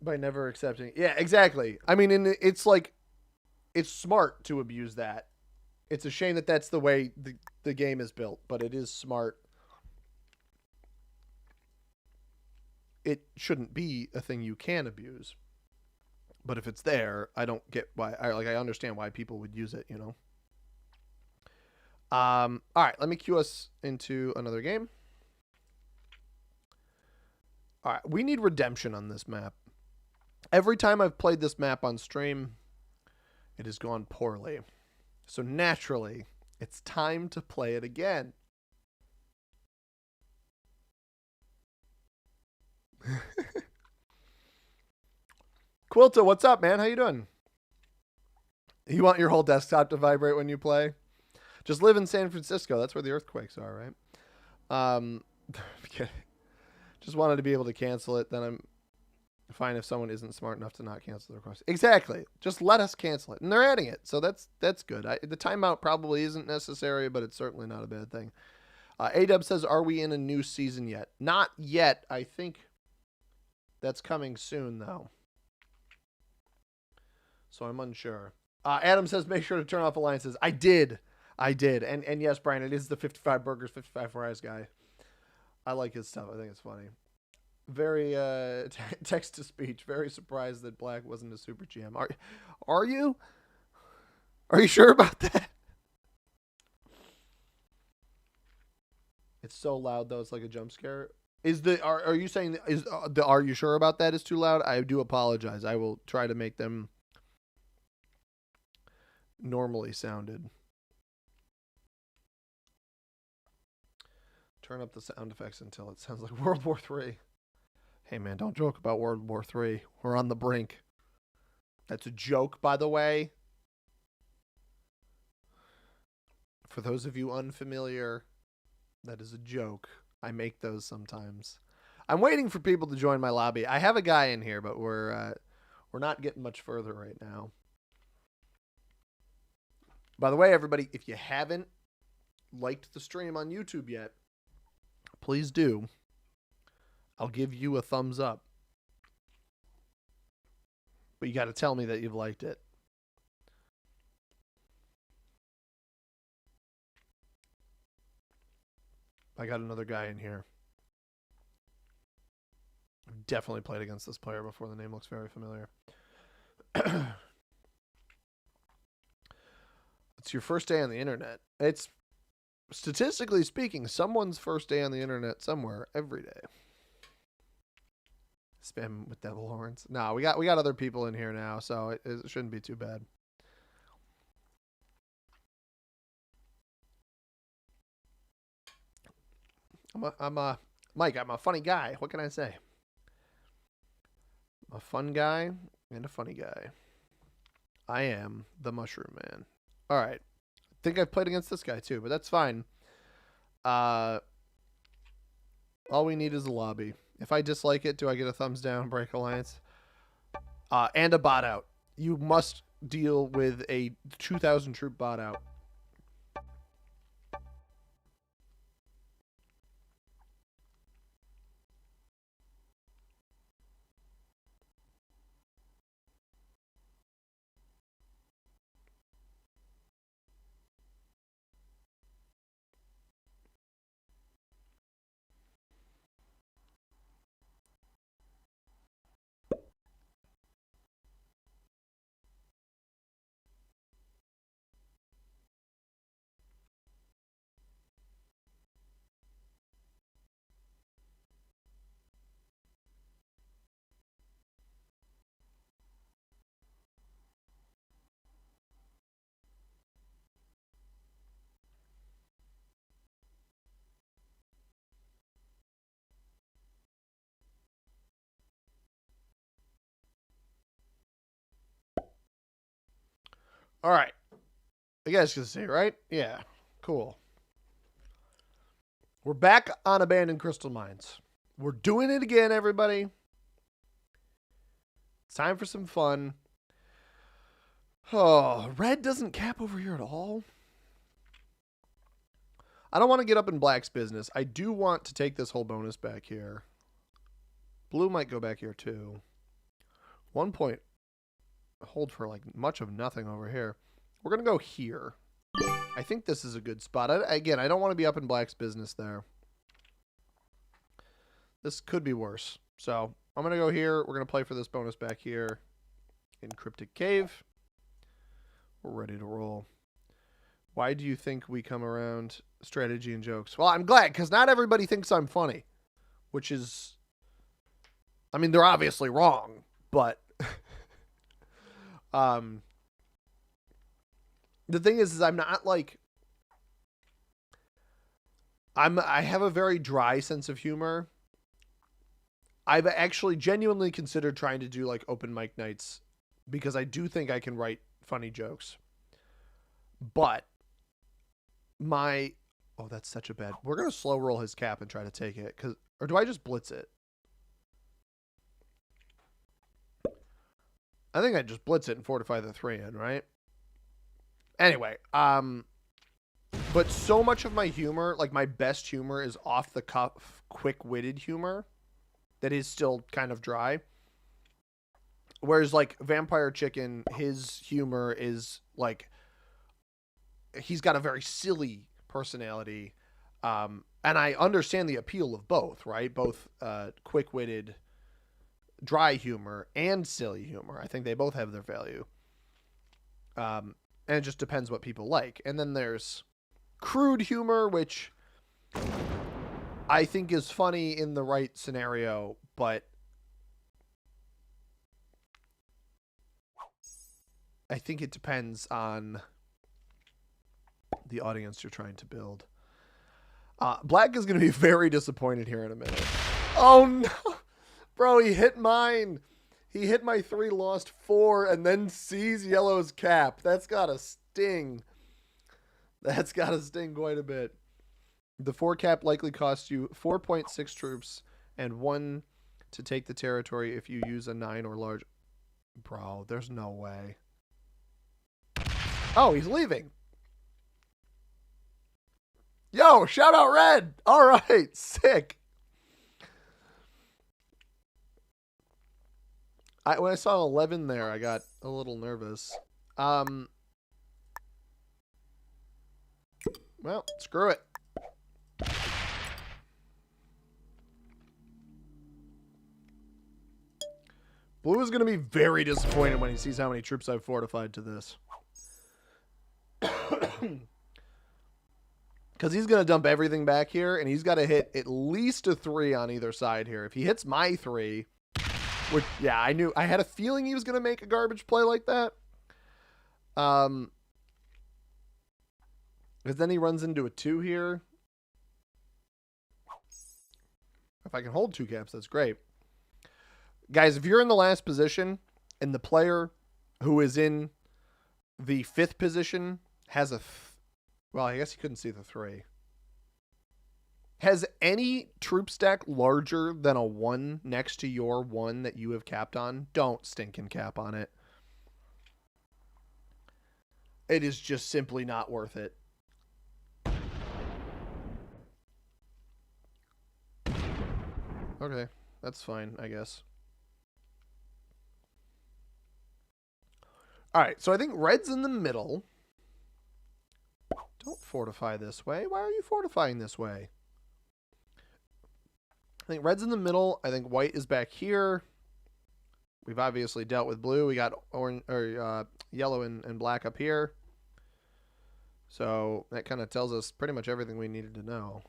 by never accepting. Yeah, exactly. I mean, it's like it's smart to abuse that. It's a shame that that's the way the game is built, but it is smart. It shouldn't be a thing you can abuse. But if it's there, I don't get why. I understand why people would use it, you know. All right, let me cue us into another game. All right, we need redemption on this map. Every time I've played this map on stream, it has gone poorly. So naturally, it's time to play it again. Quilta, what's up, man? How you doing? You want your whole desktop to vibrate when you play? Just live in San Francisco. That's where the earthquakes are, right? Just wanted to be able to cancel it. Then I'm fine if someone isn't smart enough to not cancel the request. Exactly. Just let us cancel it. And they're adding it. So that's good. The timeout probably isn't necessary, but it's certainly not a bad thing. A-Dub says, are we in a new season yet? Not yet. I think that's coming soon, though. So I'm unsure. Adam says, make sure to turn off alliances. I did. And yes, Brian, it is the 55 burgers, 55 fries guy. I like his stuff. I think it's funny. Very text to speech. Very surprised that Black wasn't a super GM. Are you? Are you sure about that? It's so loud though. It's like a jump scare. Are you saying the are you sure about that is too loud? I do apologize. I will try to make them normally sounded. Turn up the sound effects until it sounds like World War III. Hey man, don't joke about World War III. We're on the brink. That's a joke, by the way. For those of you unfamiliar, that is a joke. I make those sometimes. I'm waiting for people to join my lobby. I have a guy in here, but we're not getting much further right now. By the way, everybody, if you haven't liked the stream on YouTube yet, please do. I'll give you a thumbs up. But you got to tell me that you've liked it. I got another guy in here. I've definitely played against this player before. The name looks very familiar. It's your first day on the internet. It's, statistically speaking, someone's first day on the internet somewhere every day. Spam with devil horns. No, we got other people in here now, so it shouldn't be too bad. Mike, I'm a funny guy. What can I say? I'm a fun guy and a funny guy. I am the Mushroom Man. All right. I think I've played against this guy too, but that's fine. All we need is a lobby. If I dislike it, do I get a thumbs down, break alliance? And a bot out. You must deal with a 2,000 troop bot out. All right. You guys can see, right? Yeah. Cool. We're back on abandoned crystal mines. We're doing it again, everybody. It's time for some fun. Oh, red doesn't cap over here at all. I don't want to get up in black's business. I do want to take this whole bonus back here. Blue might go back here too. 1 point hold for like much of nothing over here. We're going to go here. I think this is a good spot. Again, I don't want to be up in black's business there. This could be worse. So I'm going to go here. We're going to play for this bonus back here in Cryptic Cave. We're ready to roll. Why do you think we come around strategy and jokes? Well, I'm glad, because not everybody thinks I'm funny, which is, I mean, they're obviously wrong, but the thing is I'm not like, I have a very dry sense of humor. I've actually genuinely considered trying to do like open mic nights because I do think I can write funny jokes. But oh, that's such a bad. We're going to slow roll his cap and try to take it, or do I just blitz it? I think I just blitz it and fortify the 3 in, right? Anyway, but so much of my humor, like my best humor, is off the cuff, quick-witted humor that is still kind of dry. Whereas like Vampire Chicken, his humor is like, he's got a very silly personality. And I understand the appeal of both, right? Both quick-witted, dry humor and silly humor. I think they both have their value. And it just depends what people like. And then there's crude humor, which I think is funny in the right scenario, but I think it depends on the audience you're trying to build. Black is going to be very disappointed here in a minute. Oh, no. Bro, he hit mine. He hit my 3, lost 4, and then sees yellow's cap. That's got to sting. That's got to sting quite a bit. The 4 cap likely costs you 4.6 troops and 1 to take the territory if you use a 9 or large. Bro, there's no way. Oh, he's leaving. Yo, shout out red. All right, sick. When I saw 11 there, I got a little nervous. Well, screw it. Blue is going to be very disappointed when he sees how many troops I've fortified to this. Because he's going to dump everything back here, and he's got to hit at least a 3 on either side here. If he hits my 3, which, yeah, I had a feeling he was going to make a garbage play like that. Because then he runs into a 2 here. If I can hold 2 caps, that's great. Guys, if you're in the last position and the player who is in the 5th position has well, I guess he couldn't see the 3. Has any troop stack larger than a 1 next to your 1 that you have capped on? Don't stinking cap on it. It is just simply not worth it. Okay, that's fine, I guess. All right, so I think red's in the middle. Don't fortify this way. Why are you fortifying this way? I think red's in the middle. I think white is back here. We've obviously dealt with blue. We got orange or yellow and black up here. So that kind of tells us pretty much everything we needed to know.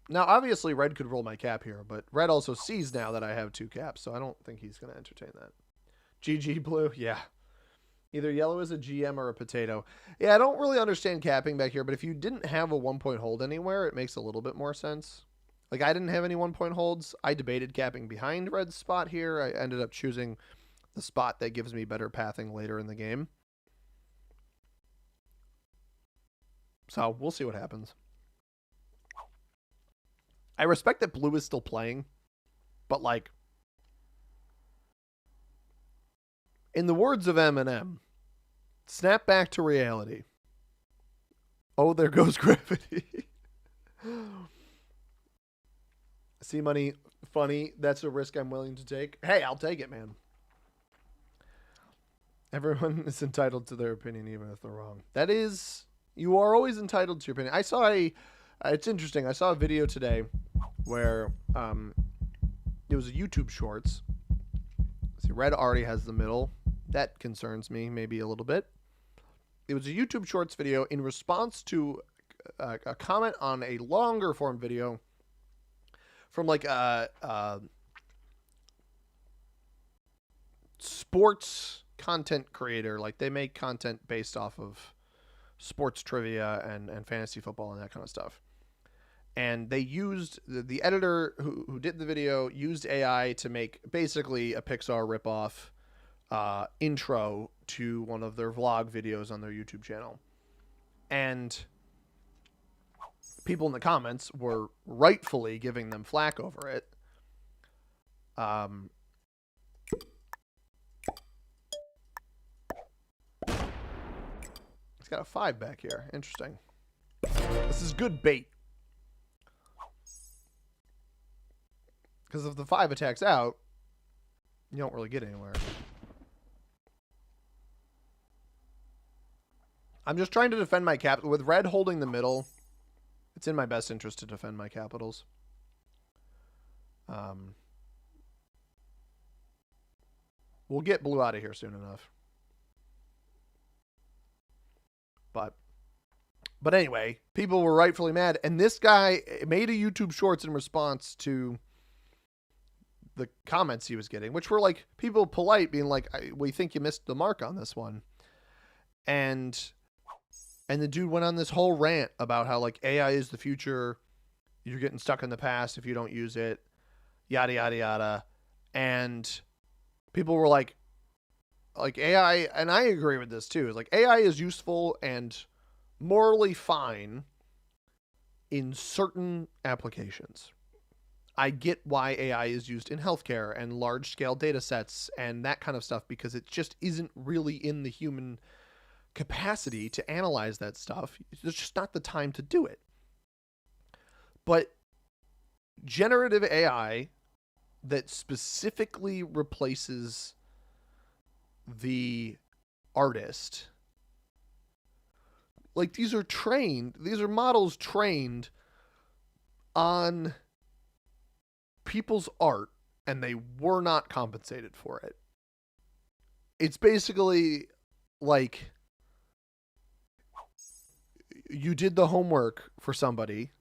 Now, obviously, red could roll my cap here, but red also sees now that I have 2 caps, so I don't think he's going to entertain that. GG blue, yeah. Either yellow is a GM or a potato. Yeah, I don't really understand capping back here, but if you didn't have a 1-point hold anywhere, it makes a little bit more sense. Like, I didn't have any 1-point holds. I debated capping behind red's spot here. I ended up choosing the spot that gives me better pathing later in the game. So, we'll see what happens. I respect that Blue is still playing, but like, in the words of Eminem, snap back to reality. Oh, there goes gravity. See money, funny. That's a risk I'm willing to take. Hey, I'll take it, man. Everyone is entitled to their opinion, even if they're wrong. That is, you are always entitled to your opinion. I saw it's interesting. I saw a video today where it was a YouTube Shorts. See, red already has the middle. That concerns me maybe a little bit. It was a YouTube Shorts video in response to a comment on a longer form video from like a sports content creator. Like, they make content based off of sports trivia and fantasy football and that kind of stuff. And they used the editor who did the video used AI to make basically a Pixar ripoff intro to one of their vlog videos on their YouTube channel. And people in the comments were rightfully giving them flack over it. It's got a 5 back here. Interesting. This is good bait. Because if the 5 attacks out, you don't really get anywhere. I'm just trying to defend my capital. With red holding the middle, it's in my best interest to defend my capitals. We'll get blue out of here soon enough. But anyway, people were rightfully mad. And this guy made a YouTube Shorts in response to the comments he was getting, which were like people polite being like, we think you missed the mark on this one. And the dude went on this whole rant about how like AI is the future. You're getting stuck in the past if you don't use it, yada, yada, yada. And people were like AI, and I agree with this too, is like AI is useful and morally fine in certain applications. I get why AI is used in healthcare and large scale data sets and that kind of stuff, because it just isn't really in the human capacity to analyze that stuff. There's just not the time to do it. But generative AI that specifically replaces the artist, like, these are models trained on people's art, and they were not compensated for it. It's basically like you did the homework for somebody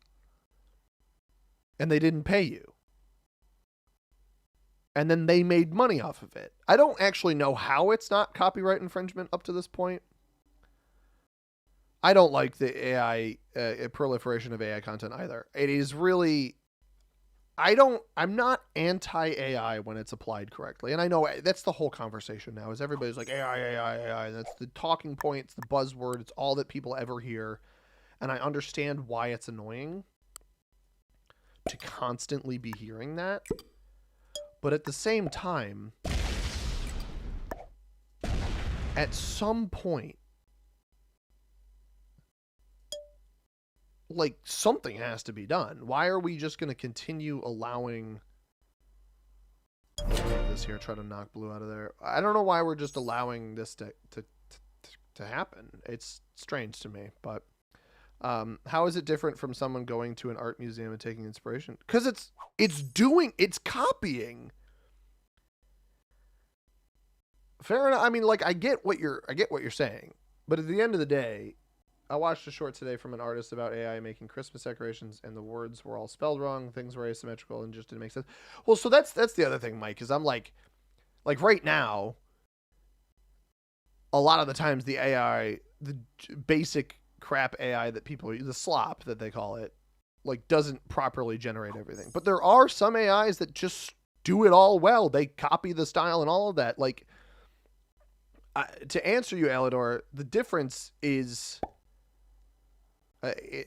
and they didn't pay you. And then they made money off of it. I don't actually know how it's not copyright infringement up to this point. I don't like the AI proliferation of AI content either. It is really, I'm not anti-AI when it's applied correctly. And I know that's the whole conversation now, is everybody's like AI. That's the talking point. It's the buzzword. It's all that people ever hear. And I understand why it's annoying to constantly be hearing that. But at the same time, at some point, like, something has to be done. Why are we just going to continue allowing this here, try to knock blue out of there? I don't know why we're just allowing this to happen. It's strange to me, but how is it different from someone going to an art museum and taking inspiration? Because it's copying. Fair enough. I mean, like, I get what you're saying, but at the end of the day, I watched a short today from an artist about AI making Christmas decorations, and the words were all spelled wrong, things were asymmetrical, and just didn't make sense. Well, so that's the other thing, Mike, is I'm like right now, a lot of the times the AI, the basic crap AI that people, the slop that they call it, like, doesn't properly generate everything. But there are some AIs that just do it all well. They copy the style and all of that. Like, to answer you, Alador, the difference is,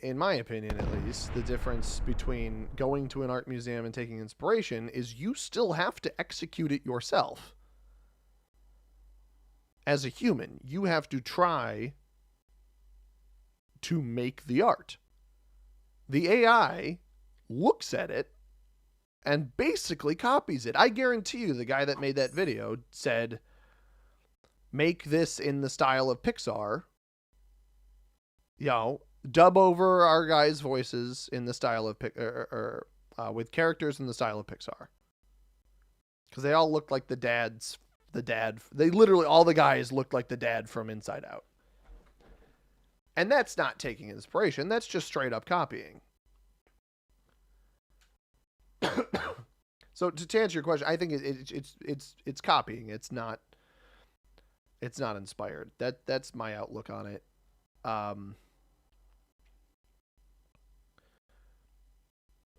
in my opinion at least, the difference between going to an art museum and taking inspiration is you still have to execute it yourself. As a human, you have to try to make the art. The AI looks at it and basically copies it. I guarantee you the guy that made that video said, make this in the style of Pixar. You know, dub over our guys' voices in the style of with characters in the style of Pixar. Because they all look like the dad. They literally, all the guys look like the dad from Inside Out. And that's not taking inspiration. That's just straight up copying. So to answer your question, I think it's copying. It's not inspired. That's my outlook on it.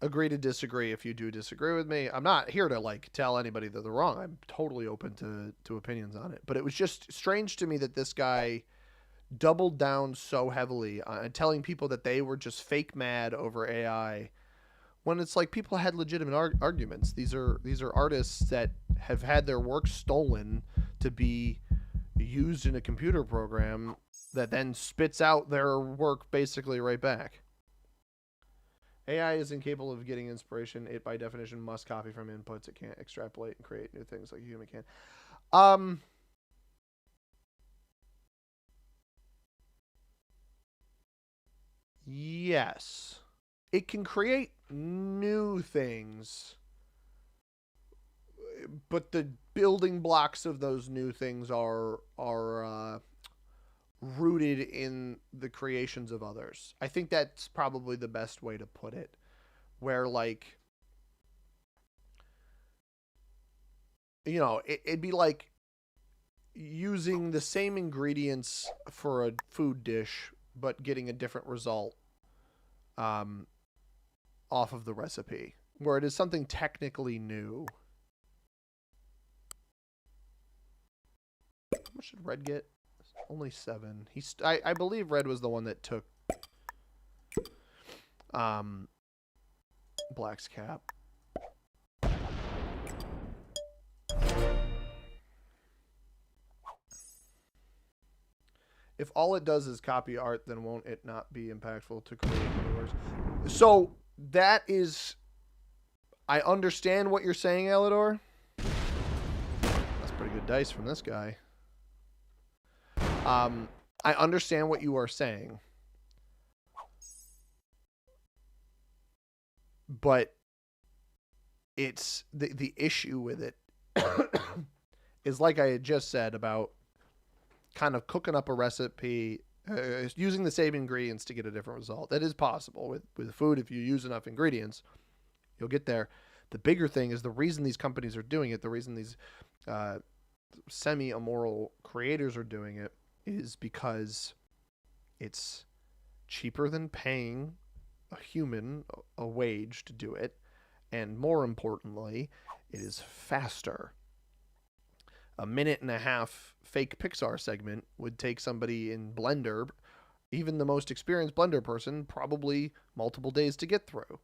Agree to disagree if you do disagree with me. I'm not here to like tell anybody that they're wrong. I'm totally open to opinions on it. But it was just strange to me that this guy doubled down so heavily on telling people that they were just fake mad over AI, when it's like people had legitimate arguments. These are artists that have had their work stolen to be used in a computer program that then spits out their work basically right back. AI is incapable of getting inspiration. It, by definition, must copy from inputs. It can't extrapolate and create new things like a human can. Yes. It can create new things, but the building blocks of those new things are rooted in the creations of others. I think that's probably the best way to put it. Where, like, you know, it'd be like using the same ingredients for a food dish, but getting a different result off of the recipe, where it is something technically new. How much did Red get? Only 7. I believe Red was the one that took Black's cap. If all it does is copy art, then won't it not be impactful to create new works? So that is, I understand what you're saying, Elidor. That's pretty good dice from this guy. I understand what you are saying, but it's the issue with it is, like I had just said, about kind of cooking up a recipe, using the same ingredients to get a different result. That is possible with food. If you use enough ingredients, you'll get there. The bigger thing is the reason these companies are doing it, the reason these semi-immoral creators are doing it, is because it's cheaper than paying a human a wage to do it, and more importantly, it is faster. A 1.5-minute fake Pixar segment would take somebody in Blender, even the most experienced Blender person, probably multiple days to get through.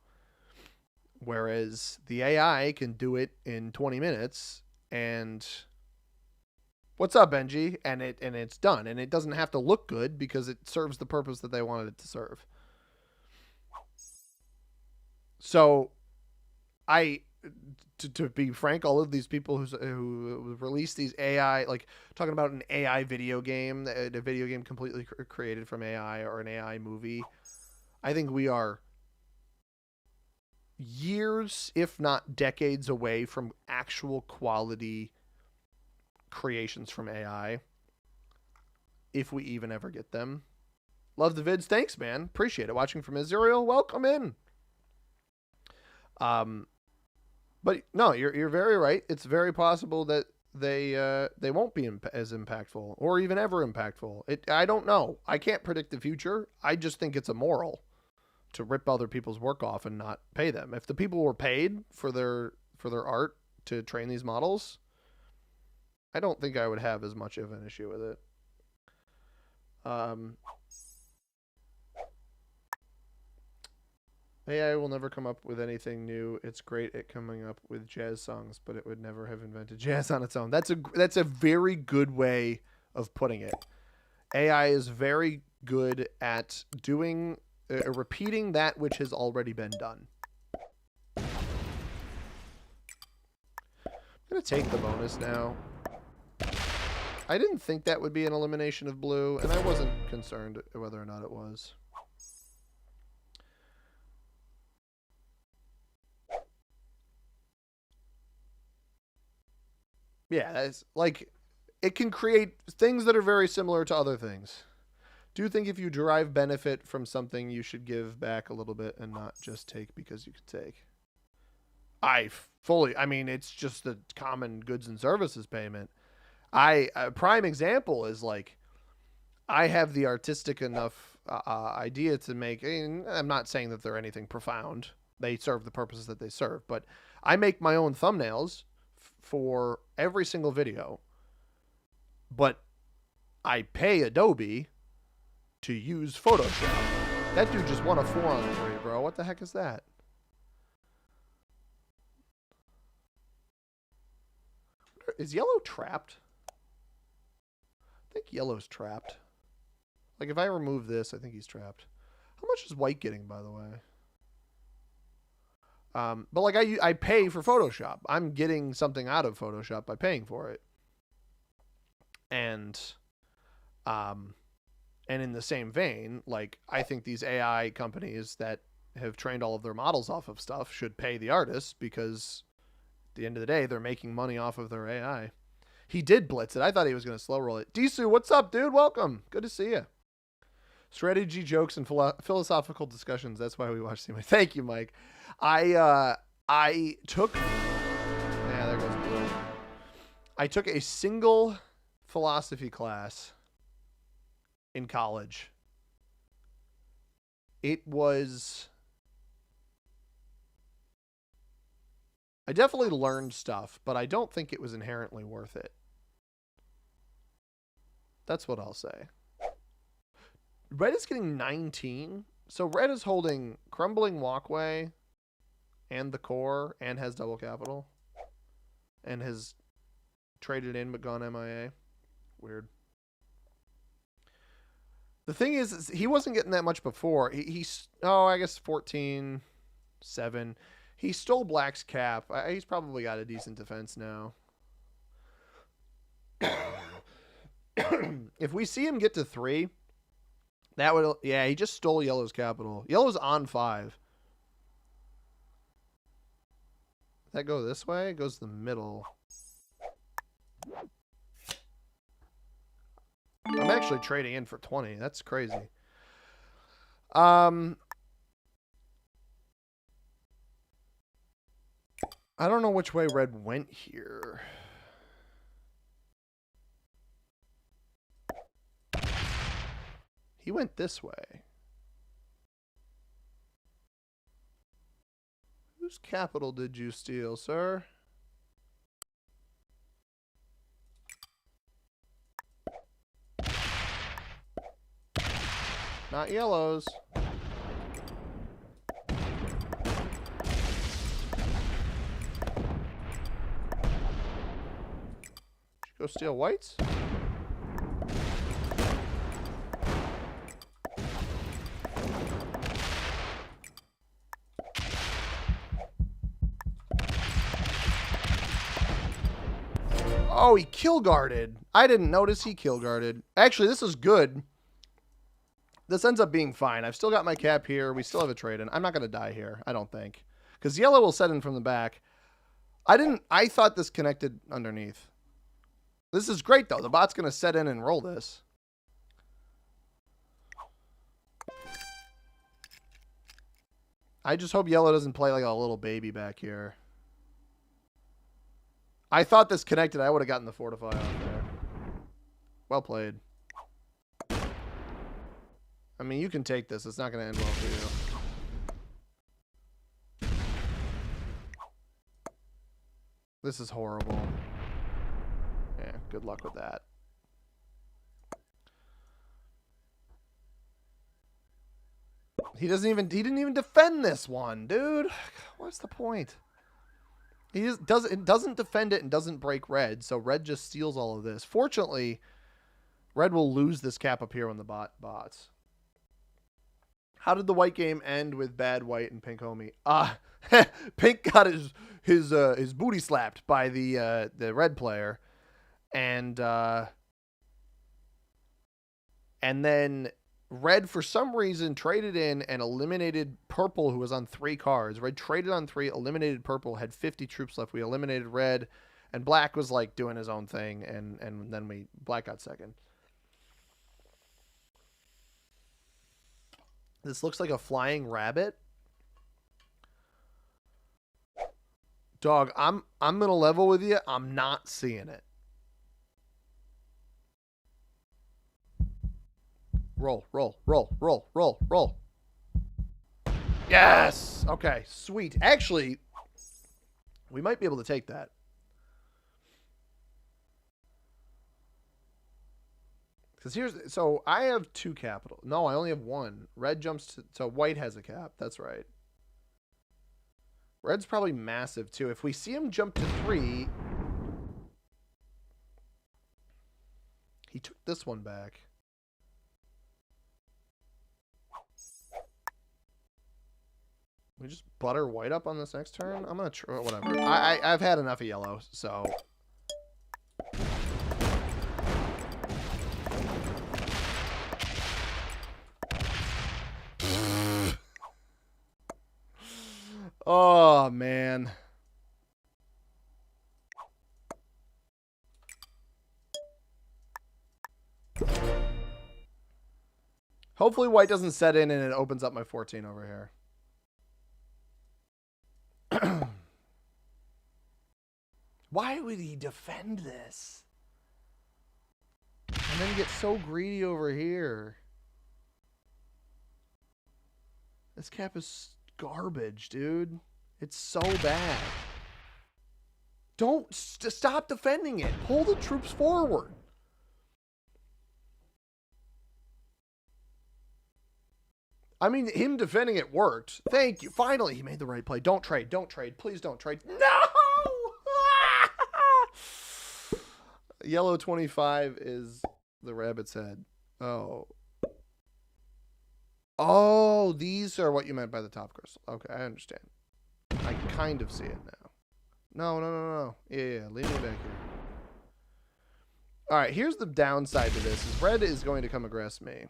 Whereas the AI can do it in 20 minutes and what's up, Benji? And it's done. And it doesn't have to look good because it serves the purpose that they wanted it to serve. So to be frank, all of these people who release these AI, like talking about an AI video game, a video game completely created from AI, or an AI movie, I think we are years, if not decades, away from actual quality creations from AI, if we even ever get them. Love the vids. Thanks, man. Appreciate it. Watching from Israel. Welcome in. But no, you're very right. It's very possible that they won't be as impactful, or even ever impactful. I don't know. I can't predict the future. I just think it's immoral to rip other people's work off and not pay them. If the people were paid for their art to train these models, I don't think I would have as much of an issue with it. AI will never come up with anything new. It's great at coming up with jazz songs, but it would never have invented jazz on its own. That's a very good way of putting it. AI is very good at doing repeating that which has already been done. I'm gonna take the bonus now. I didn't think that would be an elimination of blue, and I wasn't concerned whether or not it was. Yeah, that's like it can create things that are very similar to other things. Do you think if you derive benefit from something, you should give back a little bit and not just take because you can take? I mean, it's just the common goods and services payment. A prime example is like, I have the artistic enough idea to make, and I'm not saying that they're anything profound. They serve the purposes that they serve, but I make my own thumbnails for every single video, but I pay Adobe to use Photoshop. That dude just won a 4-on-3, bro. What the heck is that? Is yellow trapped? I think yellow's trapped. Like, if I remove this, I think he's trapped. How much is white getting, by the way? But like I pay for Photoshop. I'm getting something out of Photoshop by paying for it. And in the same vein, like, I think these AI companies that have trained all of their models off of stuff should pay the artists, because at the end of the day, they're making money off of their AI. He did blitz it. I thought he was going to slow roll it. Disu, what's up, dude? Welcome. Good to see you. Strategy jokes and philosophical discussions. That's why we watch CMA. Thank you, Mike. I took... Yeah, there goes blue. I took a single philosophy class in college. It was... I definitely learned stuff, but I don't think it was inherently worth it. That's what I'll say. Red is getting 19. So Red is holding Crumbling Walkway and the core and has double capital. And has traded in but gone MIA. Weird. The thing is he wasn't getting that much before. He's I guess 14, 7. He stole Black's cap. He's probably got a decent defense now. If we see him get to 3, that would... Yeah, he just stole Yellow's capital. Yellow's on 5. Does that go this way? It goes to the middle. I'm actually trading in for 20. That's crazy. I don't know which way Red went here. He went this way. Whose capital did you steal, sir? Not Yellow's. Go steal White's? Oh, he kill guarded. I didn't notice he kill guarded. Actually, this is good. This ends up being fine. I've still got my cap here. We still have a trade in. I'm not going to die here, I don't think. Because Yellow will set in from the back. I thought this connected underneath. This is great, though. The bot's going to set in and roll this. I just hope Yellow doesn't play like a little baby back here. I thought this connected. I would have gotten the fortify off there. Well played. I mean, you can take this. It's not going to end well for you. This is horrible. Yeah, good luck with that. He didn't even defend this one, dude. What's the point? He just doesn't defend it and doesn't break red, so red just steals all of this. Fortunately, red will lose this cap up here on the bots. How did the white game end with bad white and pink homie? Pink got his booty slapped by the red player, and then red for some reason traded in and eliminated purple, who was on 3 cards. Red traded on 3, eliminated purple, had 50 troops left. We eliminated red, and black was like doing his own thing, and then black got second. This looks like a flying rabbit. Dog, I'm gonna level with you. I'm not seeing it. Roll, roll, roll, roll, roll, roll. Yes! Okay, sweet. Actually, we might be able to take that. Because so I have 2 capital. No, I only have 1. Red jumps to, so white has a cap. That's right. Red's probably massive too. If we see him jump to 3, he took this one back. We just butter white up on this next turn. I'm gonna try whatever. I've had enough of yellow, so. Oh, man. Hopefully white doesn't set in and it opens up my 14 over here. Why would he defend this? And then get so greedy over here. This cap is garbage, dude. It's so bad. Don't stop defending it. Pull the troops forward. I mean, him defending it worked. Thank you. Finally, he made the right play. Don't trade. Don't trade. Please don't trade. No! Yellow 25 is the rabbit's head. Oh. Oh, these are what you meant by the top crystal. Okay, I understand. I kind of see it now. No. Yeah, leave me back here. All right, here's the downside to this. Is red is going to come aggress me.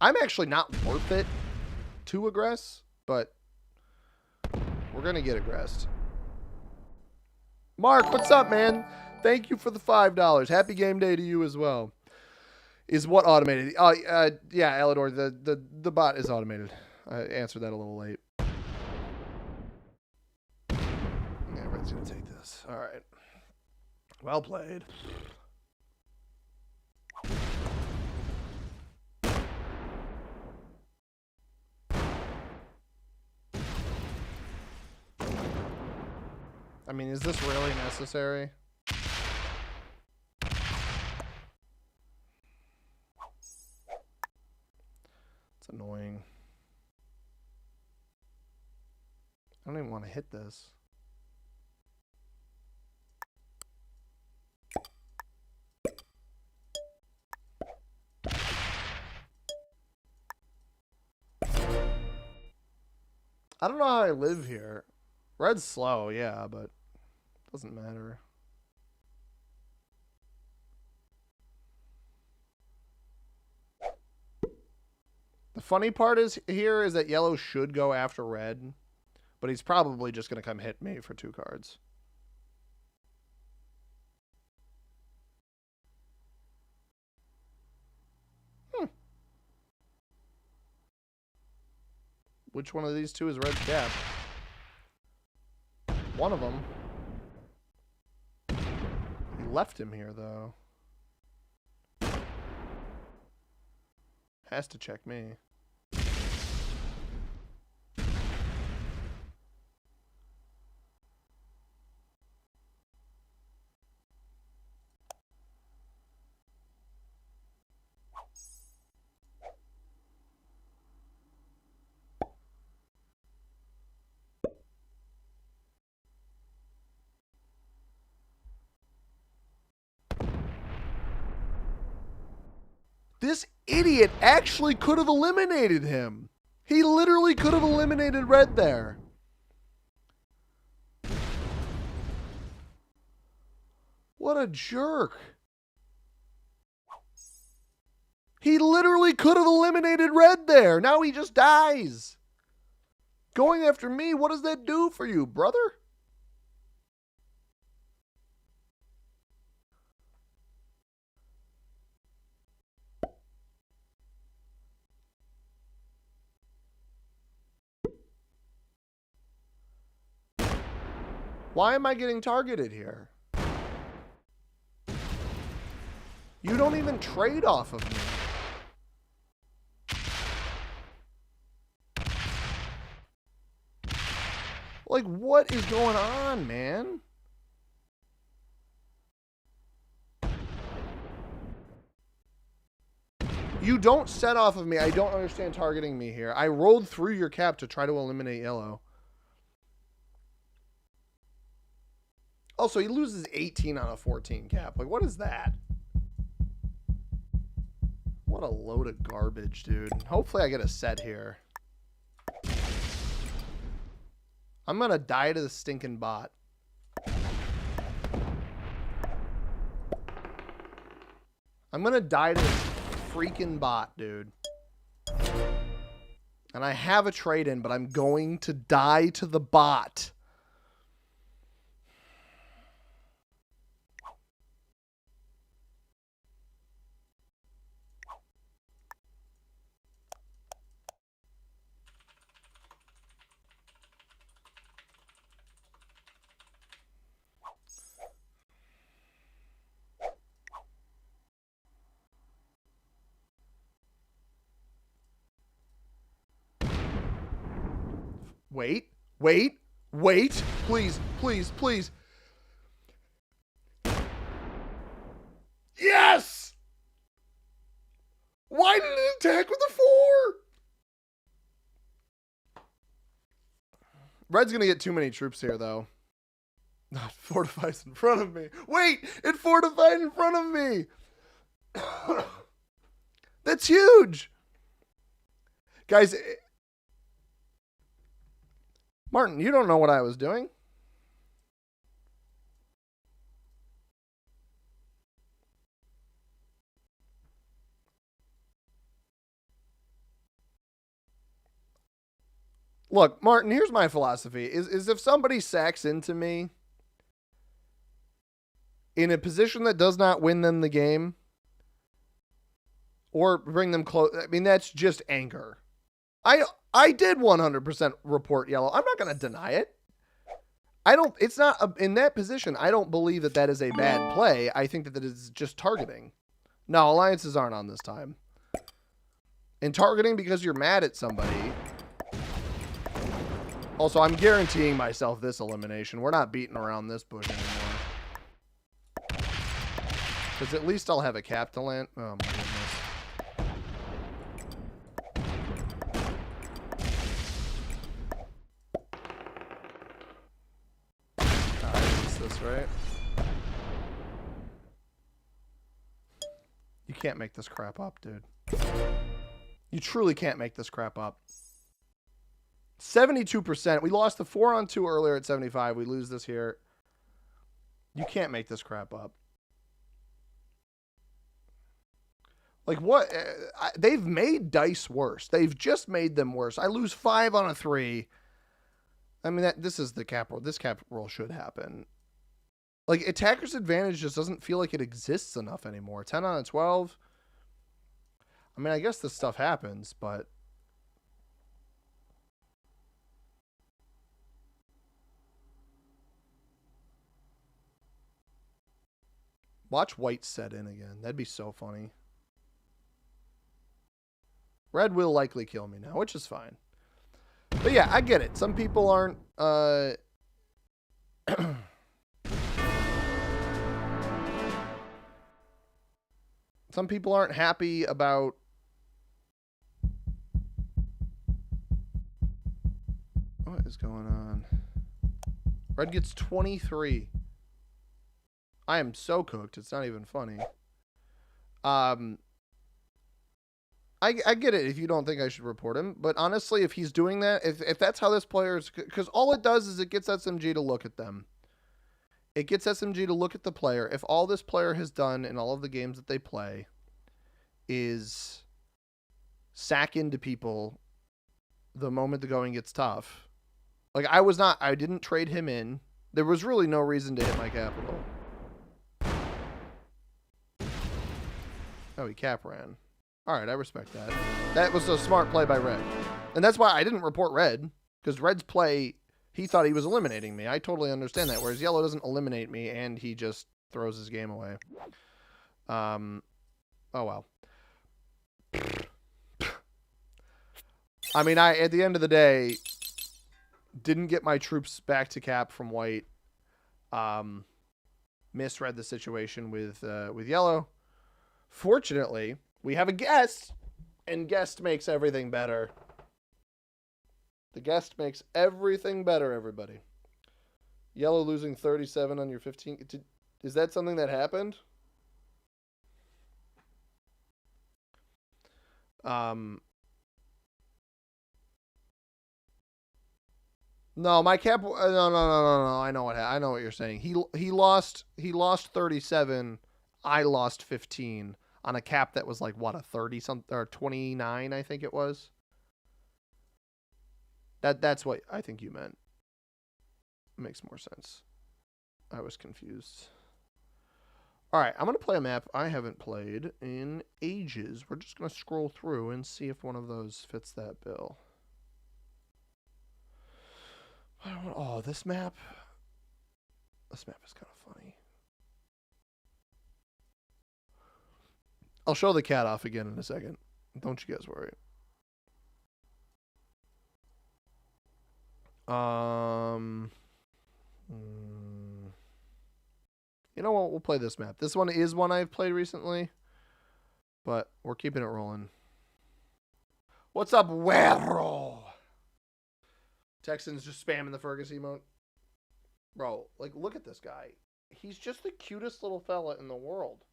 I'm actually not worth it to aggress, but we're going to get aggressed. Mark, what's up, man? Thank you for the $5. Happy game day to you as well. Is what automated? Yeah, Elidor, the bot is automated. I answered that a little late. Yeah, Red's going to take this. All right. Well played. I mean, is this really necessary? It's annoying. I don't even want to hit this. I don't know how I live here. Red's slow, yeah, but doesn't matter. The funny part is that yellow should go after red, but he's probably just going to come hit me for 2 cards. Which one of these 2 is red cap? One of them. He left him here, though. Has to check me. This idiot actually could have eliminated him. He literally could have eliminated red there. What a jerk. He literally could have eliminated red there. Now he just dies. Going after me, what does that do for you, brother? Why am I getting targeted here? You don't even trade off of me. Like, what is going on, man? You don't set off of me. I don't understand targeting me here. I rolled through your cap to try to eliminate yellow. Also, he loses 18 on a 14 cap. Like, what is that? What a load of garbage, dude. Hopefully I get a set here. I'm going to die to the stinking bot. I'm going to die to the freaking bot, dude. And I have a trade-in, but I'm going to die to the bot. Wait, wait, wait. Please, please, please. Yes! Why did it attack with a 4? Red's going to get too many troops here, though. Not fortifies in front of me. Wait, it fortified in front of me. That's huge. Guys, Martin, you don't know what I was doing. Look, Martin, here's my philosophy. Is if somebody sacks into me in a position that does not win them the game or bring them close, I mean, that's just anger. I did 100% report yellow. I'm not going to deny it. It's not, in that position, I don't believe that that is a bad play. I think that is just targeting. No, alliances aren't on this time. And targeting because you're mad at somebody. Also, I'm guaranteeing myself this elimination. We're not beating around this bush anymore. Because at least I'll have a cap to land. Oh, my goodness. Right? You can't make this crap up, dude. You truly can't make this crap up. 72%. We lost the 4-on-2 earlier at 75. We lose this here. You can't make this crap up. Like, what? They've made dice worse. They've just made them worse. I lose 5 on a 3. I mean, this is the cap roll. This cap roll should happen. Like, attacker's advantage just doesn't feel like it exists enough anymore. 10 on a 12. I mean, I guess this stuff happens, but... Watch white set in again. That'd be so funny. Red will likely kill me now, which is fine. But yeah, I get it. Some people aren't... Some people aren't happy about what is going on. Red gets 23. I am so cooked. It's not even funny. I get it if you don't think I should report him, but honestly, if he's doing that, if that's how this player is, because all it does is it gets SMG to look at them. It gets SMG to look at the player. If all this player has done in all of the games that they play is sack into people the moment the going gets tough. Like, I didn't trade him in. There was really no reason to hit my capital. Oh, he cap ran. All right, I respect that. That was a smart play by Red. And that's why I didn't report Red, because Red's play, he thought he was eliminating me. I totally understand that, whereas Yellow doesn't eliminate me, and he just throws his game away. Oh, well. I mean, at the end of the day, didn't get my troops back to cap from White. Misread the situation with Yellow. Fortunately, we have a guest, and guest makes everything better. The guest makes everything better, everybody. Yellow losing 37 on your 15. Is that something that happened? No, my cap. No. I know what you're saying. He lost 37. I lost 15 on a cap that was like what, a 30 something or 29, I think it was. That's what I think you meant. Makes more sense. I was confused. All right, I'm going to play a map I haven't played in ages. We're just going to scroll through and see if one of those fits that bill. Oh, this map. This map is kind of funny. I'll show the cat off again in a second. Don't you guys worry. You know what? We'll play this map. This one is one I've played recently, but we're keeping it rolling. What's up, Werro? Texans just spamming the Fergus emote. Bro, like, look at this guy. He's just the cutest little fella in the world.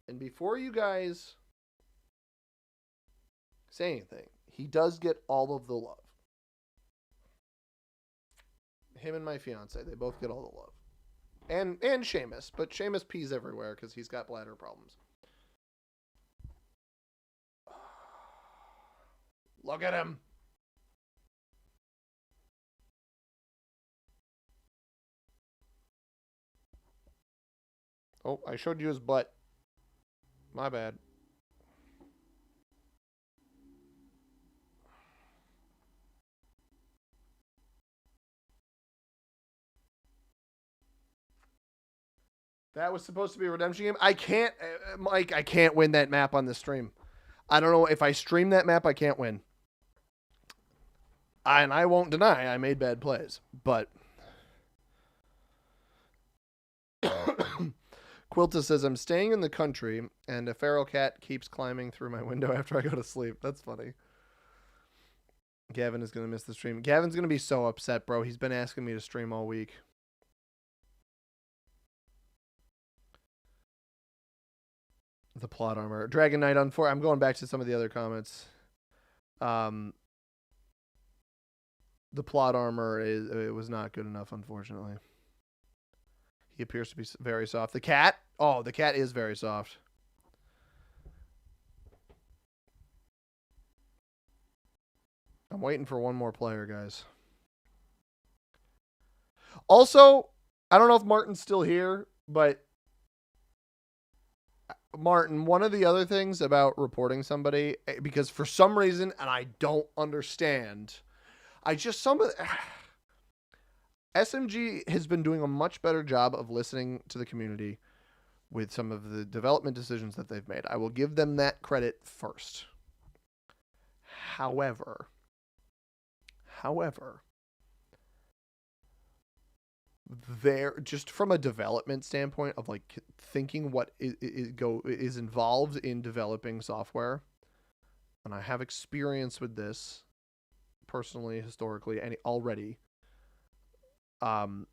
And before you guys say anything, he does get all of the love. Him and my fiance, they both get all the love. And Seamus, but Seamus pees everywhere because he's got bladder problems. Look at him. Oh, I showed you his butt. My bad. That was supposed to be a redemption game. I can't, Mike, I can't win that map on the stream. I don't know. If I stream that map, I can't win. And I won't deny I made bad plays. But Quilta says, I'm staying in the country, and a feral cat keeps climbing through my window after I go to sleep. That's funny. Gavin is going to miss the stream. Gavin's going to be so upset, bro. He's been asking me to stream all week. The plot armor. Dragon Knight on 4. I'm going back to some of the other comments. The plot armor it was not good enough, unfortunately. He appears to be very soft. The cat? Oh, the cat is very soft. I'm waiting for one more player, guys. Also, I don't know if Martin's still here, but Martin, one of the other things about reporting somebody, because for some reason, and I don't understand, SMG has been doing a much better job of listening to the community with some of the development decisions that they've made. I will give them that credit first. However, there, just from a development standpoint of like thinking what is involved in developing software, and I have experience with this personally, historically, and already, It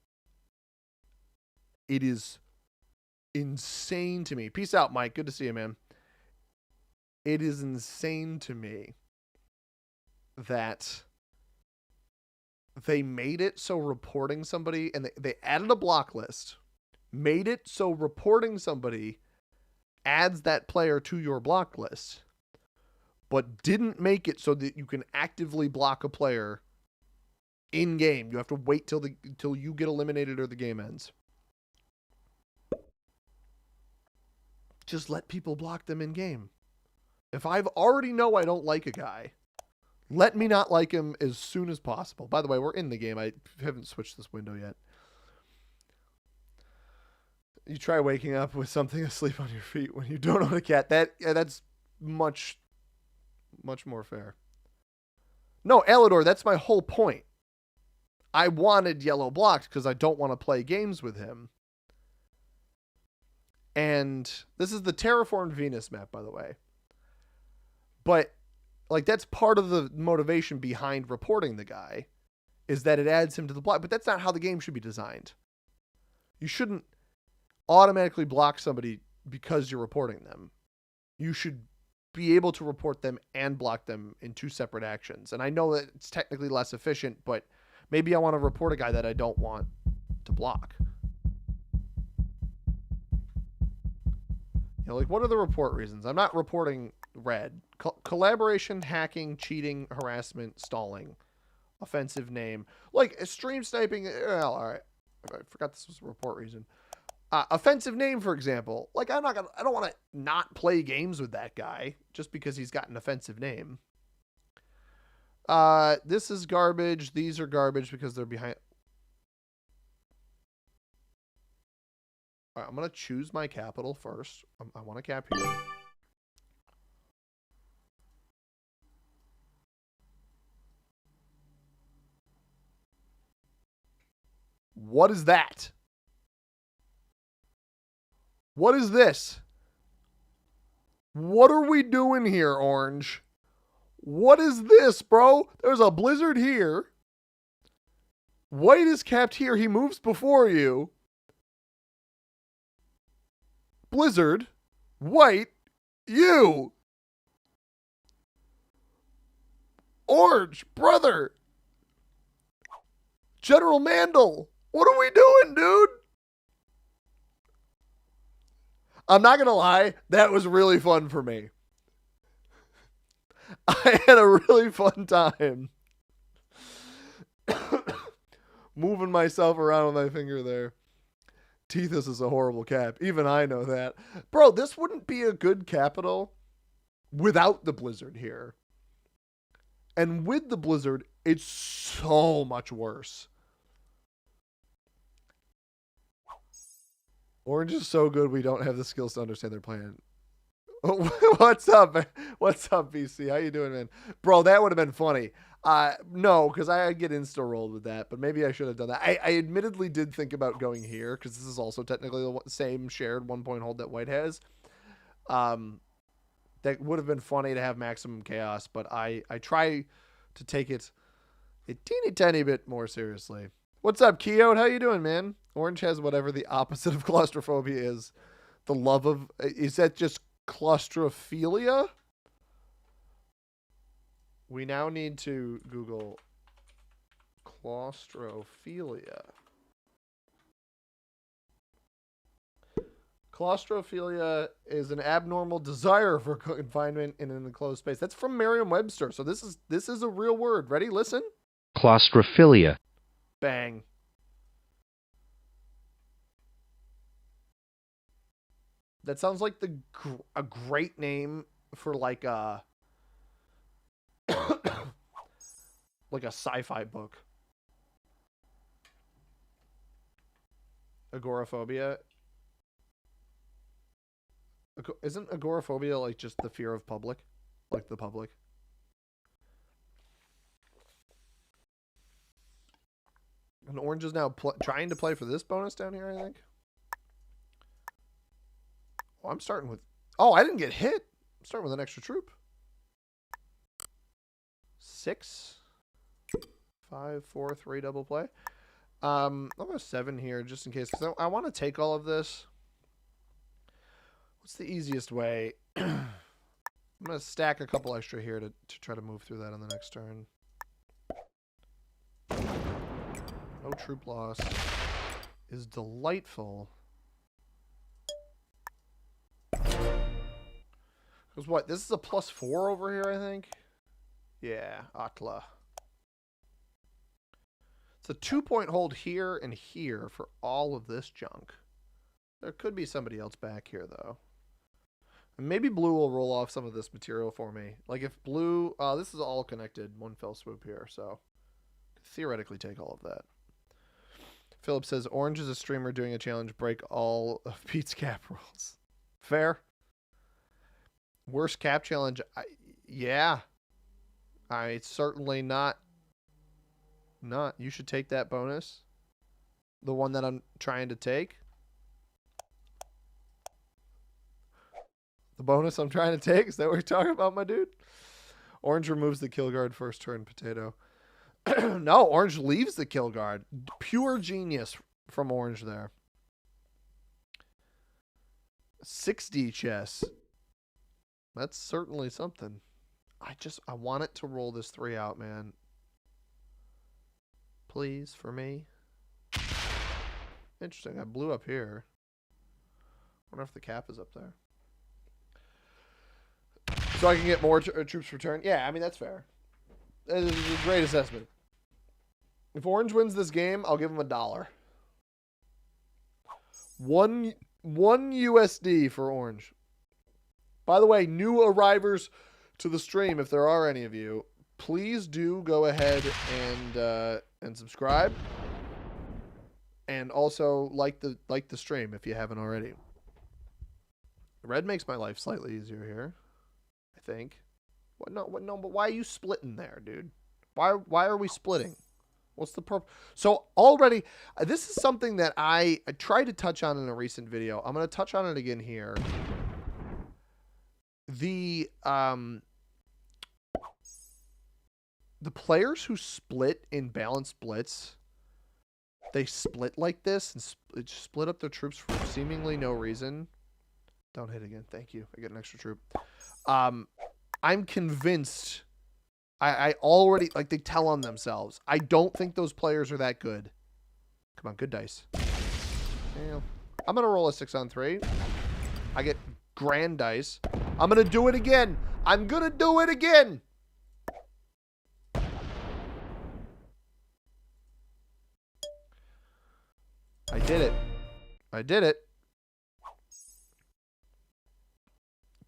is insane to me. Peace out, Mike. Good to see you, man. It is insane to me that they made it so reporting somebody, and they added a block list, made it so reporting somebody adds that player to your block list, but didn't make it so that you can actively block a player in game. You have to wait till you get eliminated or the game ends. Just let people block them in game. If I've already know I don't like a guy, let me not like him as soon as possible. By the way, we're in the game. I haven't switched this window yet. You try waking up with something asleep on your feet when you don't own a cat. That's much more fair. No, Alador, that's my whole point. I wanted yellow blocked because I don't want to play games with him. And this is the terraformed Venus map, by the way. But like, that's part of the motivation behind reporting the guy, is that it adds him to the block. But that's not how the game should be designed. You shouldn't automatically block somebody because you're reporting them. You should be able to report them and block them in two separate actions. And I know that it's technically less efficient, but maybe I want to report a guy that I don't want to block. You know, like, what are the report reasons? I'm not reporting red. Collaboration, hacking, cheating, harassment, stalling, offensive name. Like, stream sniping. Well, all right. I forgot this was a report reason. Offensive name, for example. Like, I don't want to not play games with that guy just because he's got an offensive name. This is garbage. These are garbage because they're behind. All right, I'm going to choose my capital first. I want to cap here. What is that? What is this? What are we doing here, Orange? What is this, bro? There's a blizzard here. White is capped here. He moves before you. Blizzard. White. You. Orange. Brother. General Mandel. What are we doing, dude? I'm not going to lie. That was really fun for me. I had a really fun time moving myself around with my finger there. Tethys is a horrible cap. Even I know that. Bro, this wouldn't be a good capital without the blizzard here. And with the blizzard, it's so much worse. Orange is so good we don't have the skills to understand their plan. What's up? What's up, BC? How you doing, man? Bro, that would have been funny. No, because I get insta-rolled with that, but maybe I should have done that. I admittedly did think about going here, because this is also technically the same shared 1-point hold that White has. That would have been funny to have maximum chaos, but I try to take it a teeny tiny bit more seriously. What's up, Keote? How you doing, man? Orange has whatever the opposite of claustrophobia is. The love of... Is that just claustrophilia? We now need to Google claustrophilia. Claustrophilia is an abnormal desire for confinement in an enclosed space. That's from Merriam-Webster. So this is a real word. Ready? Listen. Claustrophilia. Bang. That sounds like a great name for like a like a sci-fi book. Agoraphobia. Isn't agoraphobia like just the fear of public? Like the public? And Orange is now trying to play for this bonus down here, I think. Oh, I'm starting with... Oh, I didn't get hit. I'm starting with an extra troop. 6, 5, 4, 3 double play. I'll go 7 here just in case, because I want to take all of this. What's the easiest way? I'm going to stack a couple extra here to try to move through that on the next turn. No troop loss is delightful. Because what? This is a +4 over here, I think? Yeah, Atla. It's a 2-point hold here and here for all of this junk. There could be somebody else back here, though. And maybe blue will roll off some of this material for me. Like if blue... this is all connected. One fell swoop here, so... theoretically take all of that. Philip says, orange is a streamer doing a challenge. Break all of Pete's cap rules. Fair. Worst cap challenge? Yeah. It's certainly not. You should take that bonus. The one that I'm trying to take. The bonus I'm trying to take? Is that what you're talking about, my dude? Orange removes the kill guard first turn, potato. No, orange leaves the kill guard. Pure genius from orange there. 60 chess. That's certainly something. I want it to roll this 3 out, man. Please, for me. Interesting. I blew up here. Wonder if the cap is up there. So I can get more troops return. Yeah, I mean, that's fair. That is a great assessment. If orange wins this game, I'll give him $1. One USD for orange. By the way, new arrivers to the stream, if there are any of you, please do go ahead and subscribe, and also like the stream if you haven't already. Red makes my life slightly easier here, I think. No, but why are you splitting there, dude? Why are we splitting? What's the purpose? So already, this is something that I tried to touch on in a recent video. I'm going to touch on it again here. The players who split in balanced blitz, they split like this and split up their troops for seemingly no reason. Don't hit again. Thank you. I get an extra troop. I'm convinced. I already, like, they tell on themselves. I don't think those players are that good. Come on, good dice. Yeah. I'm going to roll a 6 on 3. I get grand dice. I'm going to do it again. I'm going to do it again. I did it. I did it.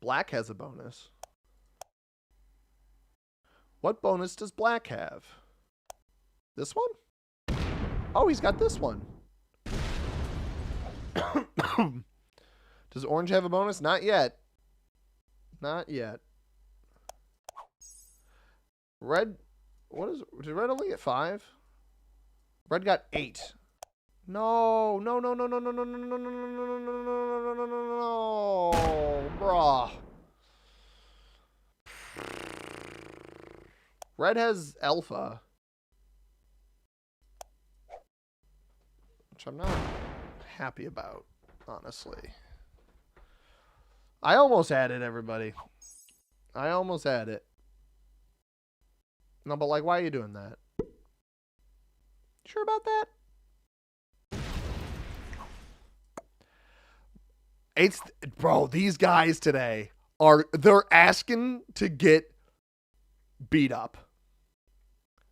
Black has a bonus. What bonus does black have? This one? Oh, he's got this one. Does orange have a bonus? Not yet. Not yet. Red, did red only get 5? Red got 8. No, no, no, no, no, no, no, no, no, no, no, no, no, no, no, bruh. Red has alpha, which I'm not happy about, honestly. I almost had it, everybody. I almost had it. No, but like, why are you doing that? Sure about that? Bro, these guys today they're asking to get beat up.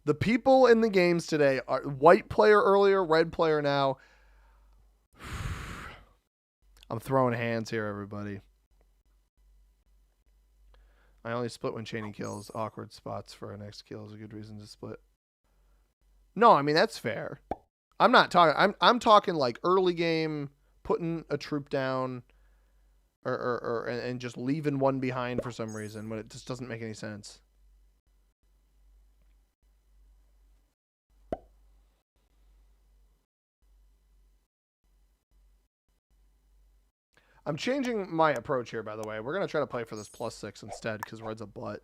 The people in the games today are white player earlier, red player now. I'm throwing hands here, everybody. I only split when chaining kills. Awkward spots for our next kill is a good reason to split. No, I mean, that's fair. I'm not talking, I'm talking like early game, putting a troop down and just leaving one behind for some reason when it just doesn't make any sense. I'm changing my approach here, by the way. We're going to try to play for this +6 instead because red's a butt.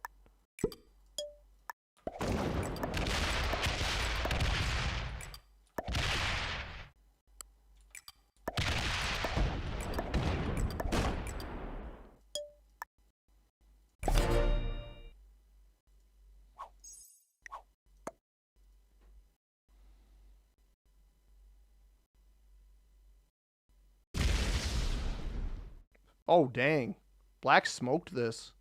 Oh, dang. Black smoked this.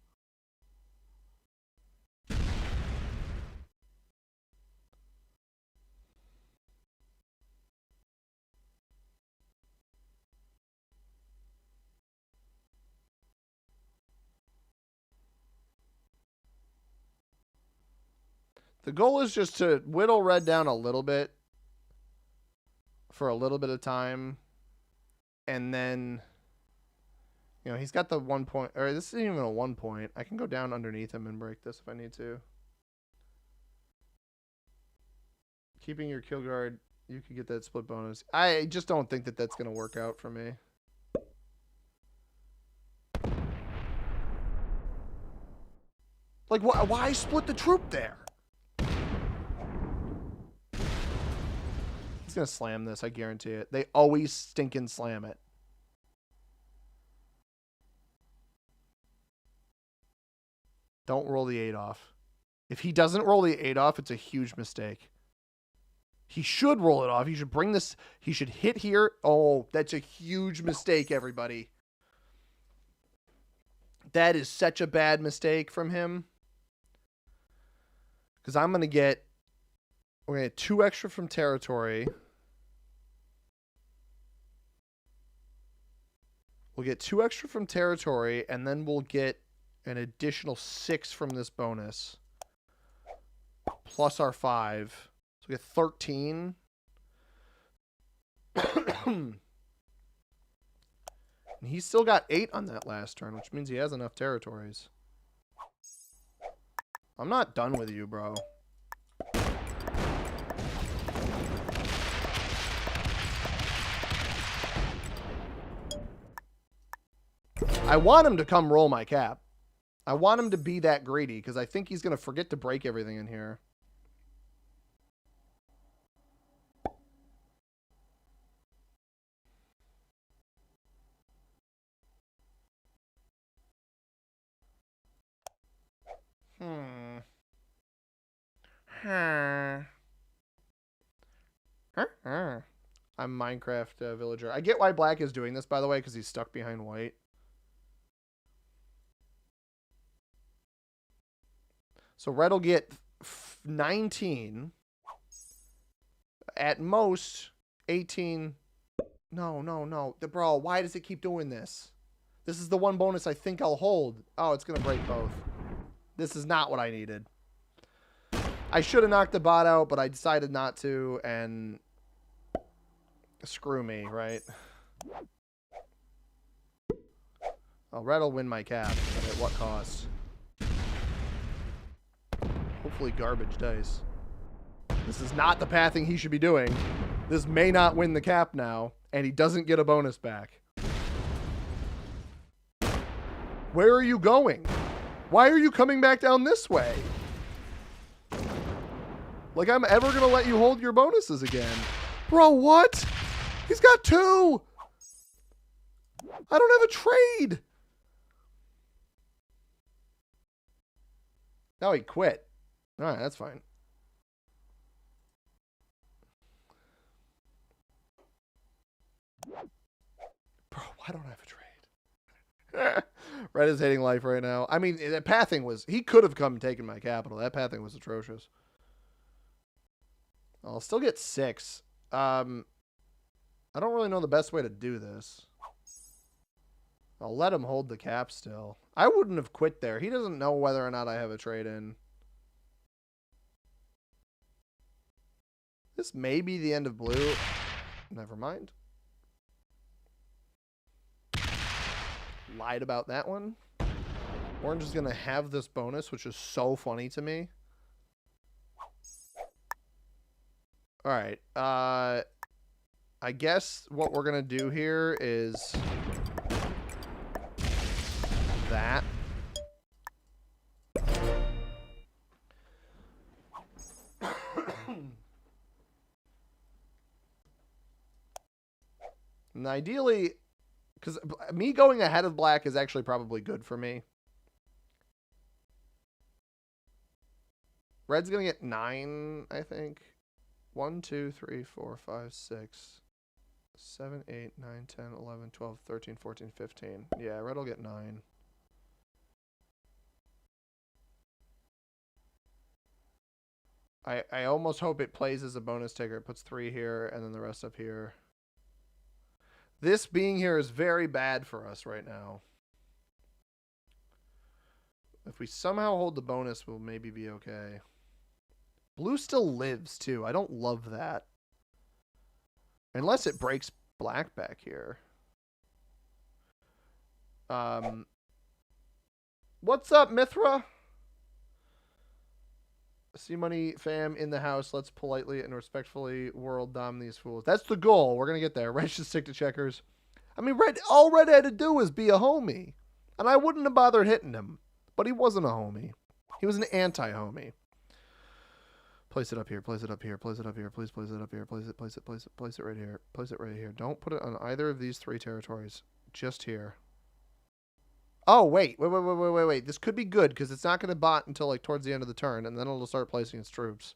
The goal is just to whittle red down a little bit for a little bit of time. And then, you know, he's got the 1 point. Or this isn't even a 1 point. I can go down underneath him and break this if I need to. Keeping your kill guard, you could get that split bonus. I just don't think that that's going to work out for me. Like, why split the troop there? He's going to slam this, I guarantee it. They always stinking slam it. Don't roll the 8 off. If he doesn't roll the 8 off, it's a huge mistake. He should roll it off. He should bring this. He should hit here. Oh, that's a huge mistake, everybody. That is such a bad mistake from him. Because I'm going to get... We're going to get 2 extra from territory. We'll get 2 extra from territory, and then we'll get an additional 6 from this bonus. Plus our 5. So we get 13. And he's still got 8 on that last turn, which means he has enough territories. I'm not done with you, bro. I want him to come roll my cap. I want him to be that greedy because I think he's going to forget to break everything in here. I'm Minecraft villager. I get why black is doing this, by the way, because he's stuck behind white. So red will get 19. At most, 18. No. Bro, why does it keep doing this? This is the one bonus I think I'll hold. Oh, it's going to break both. This is not what I needed. I should have knocked the bot out, but I decided not to, and screw me, right? Oh, red will win my cap, but at what cost? Hopefully garbage dice. This is not the pathing he should be doing. This may not win the cap now, and he doesn't get a bonus back. Where are you going? Why are you coming back down this way? Like I'm ever going to let you hold your bonuses again. Bro, what? He's got 2. I don't have a trade. No, he quit. All right, that's fine. Bro, why don't I have a trade? Red is hating life right now. I mean, that pathing was... He could have come and taken my capital. That pathing was atrocious. I'll still get 6. I don't really know the best way to do this. I'll let him hold the cap still. I wouldn't have quit there. He doesn't know whether or not I have a trade in. This may be the end of blue. Never mind. Lied about that one. Orange is going to have this bonus, which is so funny to me. All right. I guess what we're going to do here is that. And ideally, because me going ahead of black is actually probably good for me. Red's going to get 9, I think. 1, 2, 3, 4, 5, 6, 7, 8, 9, 10, 11, 12, 13, 14, 15. Yeah, red will get 9. I almost hope it plays as a bonus taker. It puts 3 here and then the rest up here. This being here is very bad for us right now. If we somehow hold the bonus, we'll maybe be okay. Blue still lives, too. I don't love that. Unless it breaks black back here. What's up, Mithra? See money fam in the house. Let's politely and respectfully world dom these fools. That's the goal. We're going to get there. Red should stick to checkers. I mean, all Red had to do was be a homie. And I wouldn't have bothered hitting him. But he wasn't a homie. He was an anti-homie. Place it up here. Place it up here. Place it up here. Please place it up here. Place it right here. Place it right here. Don't put it on either of these 3 territories. Just here. Oh, wait. This could be good because it's not going to bot until like towards the end of the turn, and then it'll start placing its troops.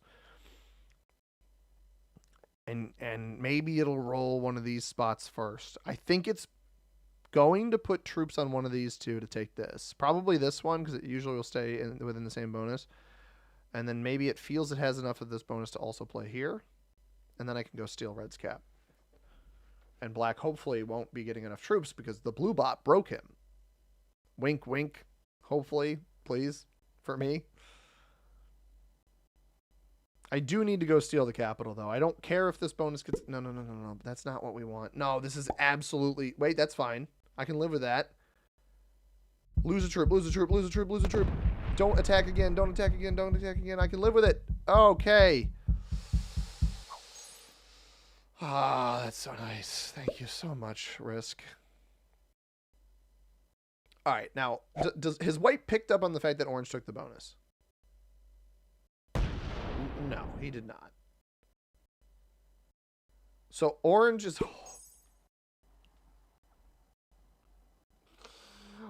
And maybe it'll roll one of these spots first. I think it's going to put troops on one of these 2 to take this. Probably this one because it usually will stay within the same bonus. And then maybe it feels it has enough of this bonus to also play here. And then I can go steal Red's cap. And black hopefully won't be getting enough troops because the blue bot broke him. Wink, wink. Hopefully, please, for me. I do need to go steal the capital, though. I don't care if this bonus gets... No. That's not what we want. No, this is absolutely... Wait, that's fine. I can live with that. Lose a troop, lose a troop, lose a troop, lose a troop. Don't attack again, don't attack again, don't attack again. I can live with it. Okay. Ah, that's so nice. Thank you so much, Risk. All right, now, does his white picked up on the fact that orange took the bonus? No, he did not. So orange is...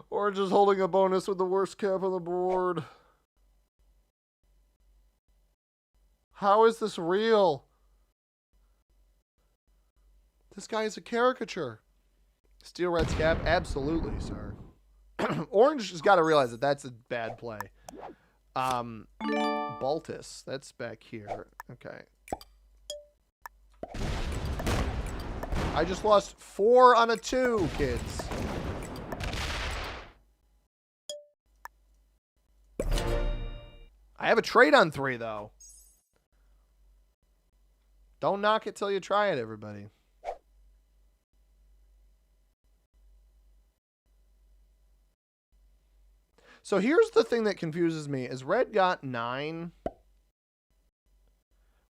Orange is holding a bonus with the worst cap on the board. How is this real? This guy is a caricature. Steal Red's cap? Absolutely, sir. Orange has got to realize that that's a bad play. Baltus, that's back here. Okay. I just lost 4 on a 2, kids. I have a trade on 3, though. Don't knock it till you try it, everybody. So here's the thing that confuses me, is Red got 9.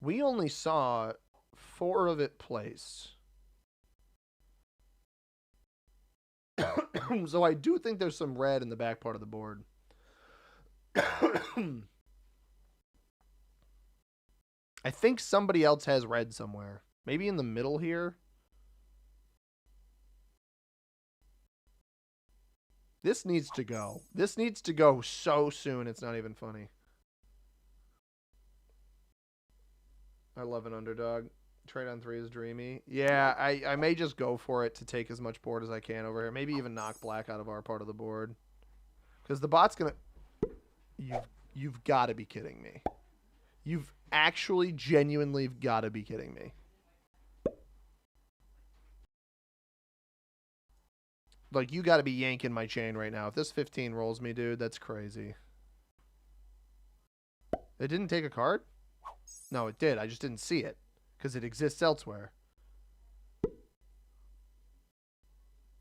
We only saw 4 of it placed. So I do think there's some red in the back part of the board. I think somebody else has red somewhere. Maybe in the middle here. This needs to go. This needs to go so soon, it's not even funny. I love an underdog. Trade on 3 is dreamy. Yeah, I may just go for it to take as much board as I can over here. Maybe even knock black out of our part of the board. Because the bot's going to... You've got to be kidding me. You've actually genuinely got to be kidding me. Like, you got to be yanking my chain right now. If this 15 rolls me, dude, that's crazy. It didn't take a card? No, it did. I just didn't see it. Because it exists elsewhere.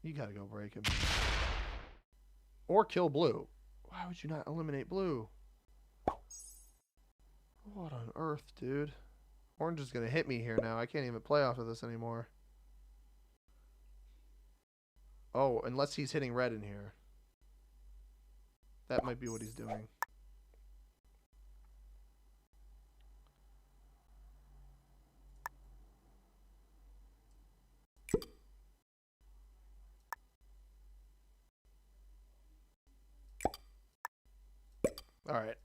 You got to go break him. Or kill blue. Why would you not eliminate blue? What on earth, dude? Orange is going to hit me here now. I can't even play off of this anymore. Oh, unless he's hitting red in here. That might be what he's doing. All right.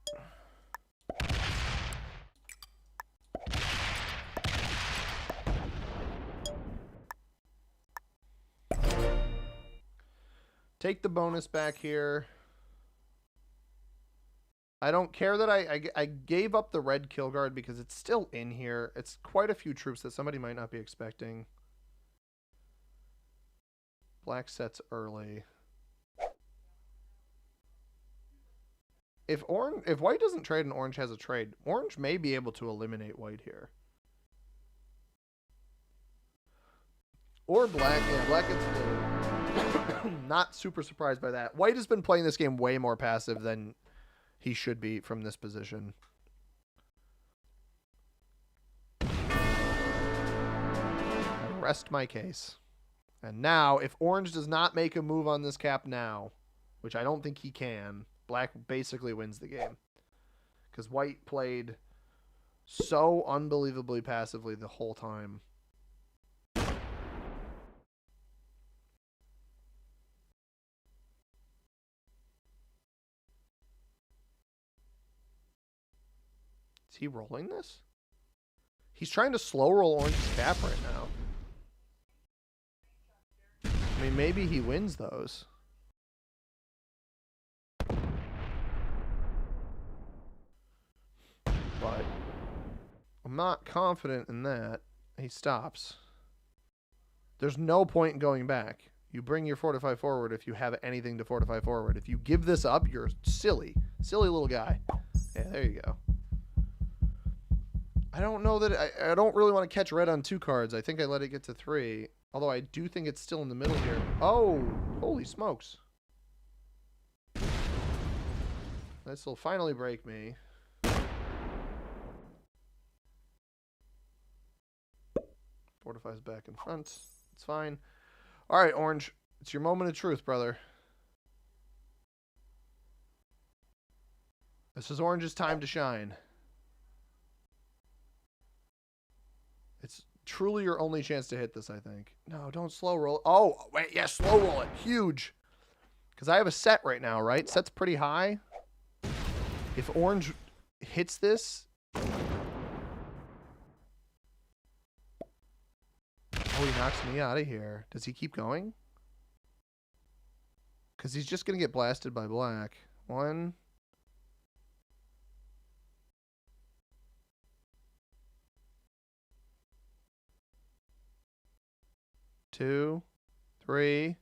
Take the bonus back here. I don't care that I gave up the red kill guard because it's still in here. It's quite a few troops that somebody might not be expecting. Black sets early. If white doesn't trade and orange has a trade, orange may be able to eliminate white here. Or black. Yeah, black gets blue. Not super surprised by that. White has been playing this game way more passive than he should be from this position. I rest my case. And now, if orange does not make a move on this cap now, which I don't think he can, black basically wins the game. Because white played so unbelievably passively the whole time. Is he rolling this? He's trying to slow roll orange's cap right now. I mean, maybe he wins those. But I'm not confident in that. He stops. There's no point in going back. You bring your fortify forward if you have anything to fortify forward. If you give this up, you're silly. Silly little guy. Yeah, there you go. I don't know that I don't really want to catch red on 2 cards. I think I let it get to 3. Although I do think it's still in the middle here. Oh, holy smokes. This will finally break me. Fortifies back in front. It's fine. All right, orange. It's your moment of truth, brother. This is orange's time to shine. It's truly your only chance to hit this, I think. No, don't slow roll. Oh, wait, yeah, slow roll it. Huge. Because I have a set right now, right? Set's pretty high. If orange hits this... Oh, he knocks me out of here. Does he keep going? Because he's just going to get blasted by black. 1... 2, 3,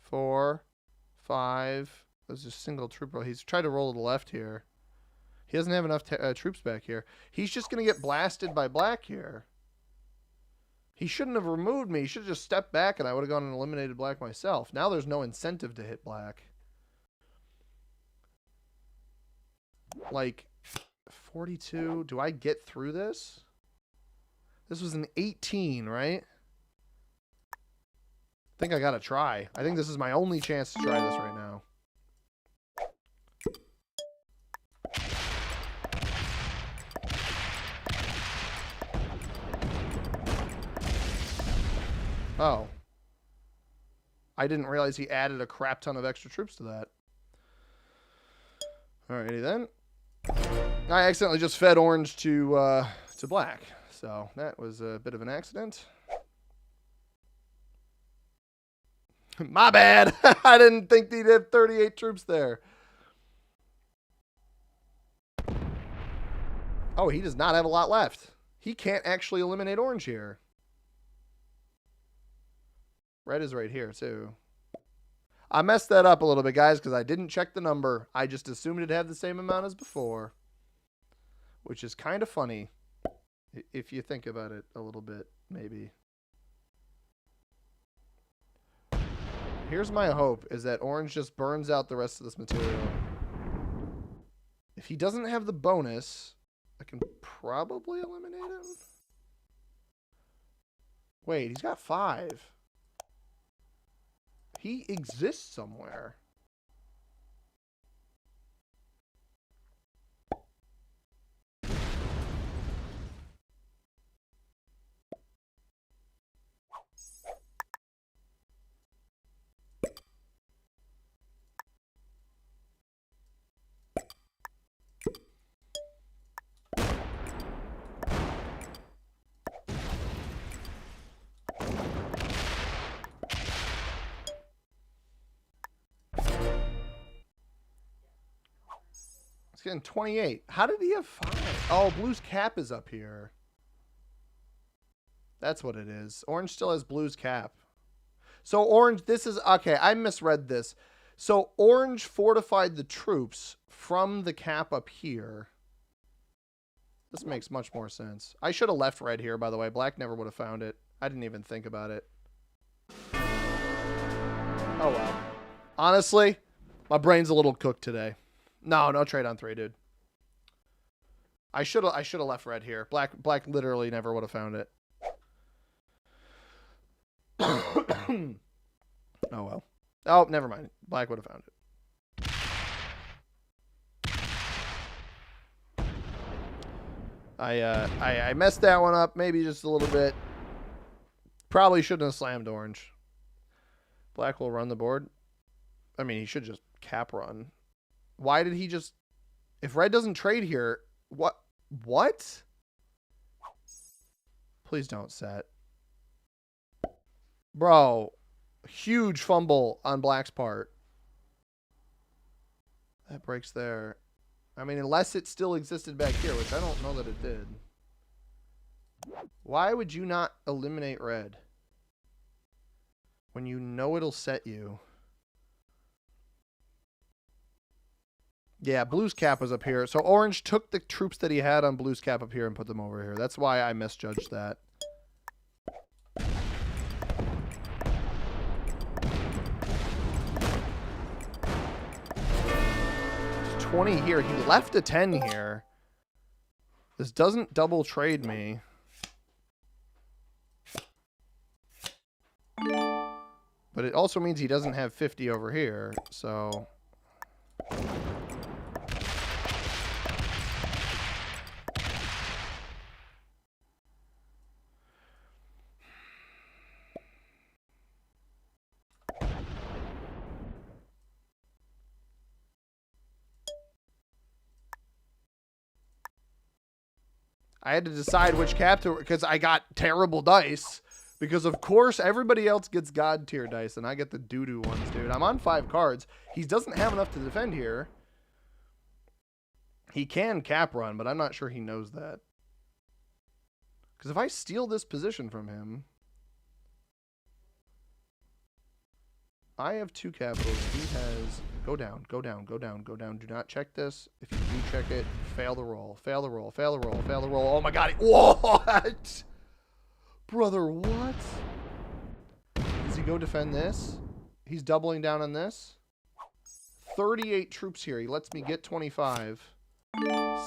4, 5. Those are single troop roll. He's tried to roll to the left here. He doesn't have enough troops back here. He's just going to get blasted by black here. He shouldn't have removed me. He should have just stepped back and I would have gone and eliminated black myself. Now there's no incentive to hit black. Like, 42. Do I get through this? This was an 18, right? I think I gotta try. I think this is my only chance to try this right now. Oh. I didn't realize he added a crap ton of extra troops to that. Alrighty then. I accidentally just fed orange to black. So that was a bit of an accident. My bad. I didn't think he'd have 38 troops there. Oh, he does not have a lot left. He can't actually eliminate orange here. Red is right here, too. I messed that up a little bit, guys, because I didn't check the number. I just assumed it'd have the same amount as before. Which is kind of funny. If you think about it a little bit, maybe. Here's my hope, is that orange just burns out the rest of this material. If he doesn't have the bonus, I can probably eliminate him. Wait, he's got 5. He exists somewhere. getting 28. How did he have 5? Oh, blue's cap is up here. That's what it is. Orange still has blue's cap. So orange, this is, okay, I misread this. So orange fortified the troops from the cap up here. This makes much more sense. I should have left red here, by the way. Black never would have found it. I didn't even think about it. Oh, well. Honestly, my brain's a little cooked today. No trade on 3, dude. I should have left red here. Black literally never would have found it. Oh, well. Oh, never mind. Black would have found it. I messed that one up, maybe just a little bit. Probably shouldn't have slammed orange. Black will run the board. I mean, he should just cap run. Why did he just... If red doesn't trade here, what? What? Please don't set. Bro, huge fumble on black's part. That breaks there. I mean, unless it still existed back here, which I don't know that it did. Why would you not eliminate red when you know it'll set you? Yeah, blue's cap was up here. So orange took the troops that he had on blue's cap up here and put them over here. That's why I misjudged that. 20 here. He left a 10 here. This doesn't double trade me. But it also means he doesn't have 50 over here, so... I had to decide which cap to, because I got terrible dice. Because of course everybody else gets god tier dice and I get the doo-doo ones, dude. I'm on 5 cards. He doesn't have enough to defend here. He can cap run, but I'm not sure he knows that. Because if I steal this position from him, I have 2 capitals. He has... Go down, go down, go down, go down. Do not check this. If you do check it, fail the roll. Fail the roll, fail the roll, fail the roll. Oh my god. What? Brother, what? Does he go defend this? He's doubling down on this. 38 troops here. He lets me get 25.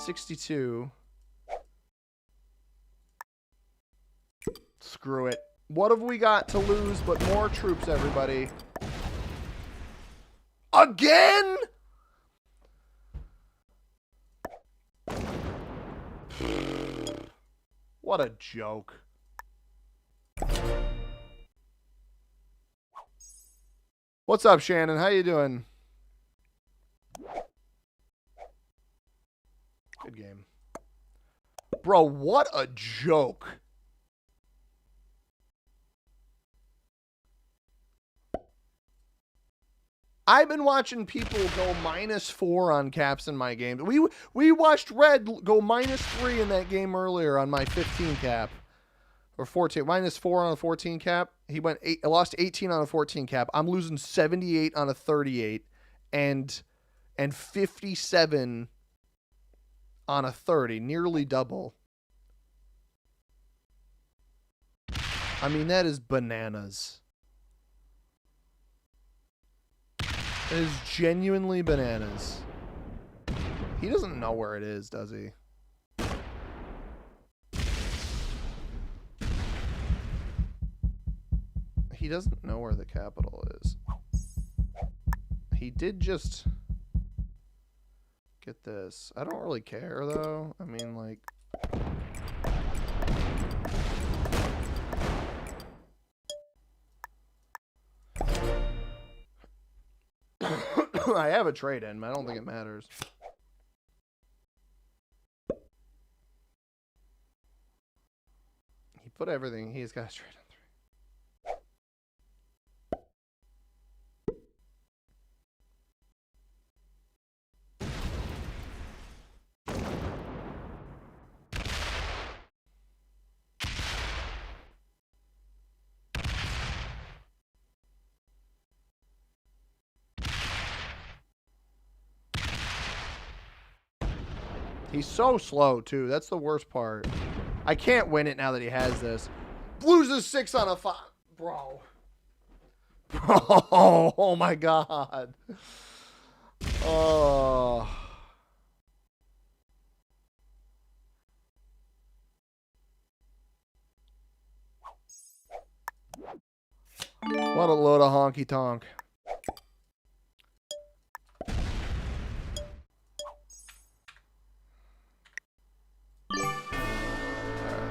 62. Screw it. What have we got to lose but more troops, everybody? Again? What a joke. What's up, Shannon? How you doing? Good game. Bro, what a joke. I've been watching people go -4 on caps in my game. We watched Red go -3 in that game earlier on my 15 cap. Or 14. -4 on a 14 cap. He went lost 18 on a 14 cap. I'm losing 78 on a 38 and 57 on a 30. Nearly double. I mean, that is bananas. It is genuinely bananas. He doesn't know where it is, does he? He doesn't know where the capital is. He did just get this. I don't really care, though. I mean, like... I have a trade in, but I don't think it matters. He put everything. He's got a trade on 3. He's so slow, too. That's the worst part. I can't win it now that he has this. Blues is 6 on a 5. Bro. Bro. Oh, my God. Oh. What a load of honky tonk.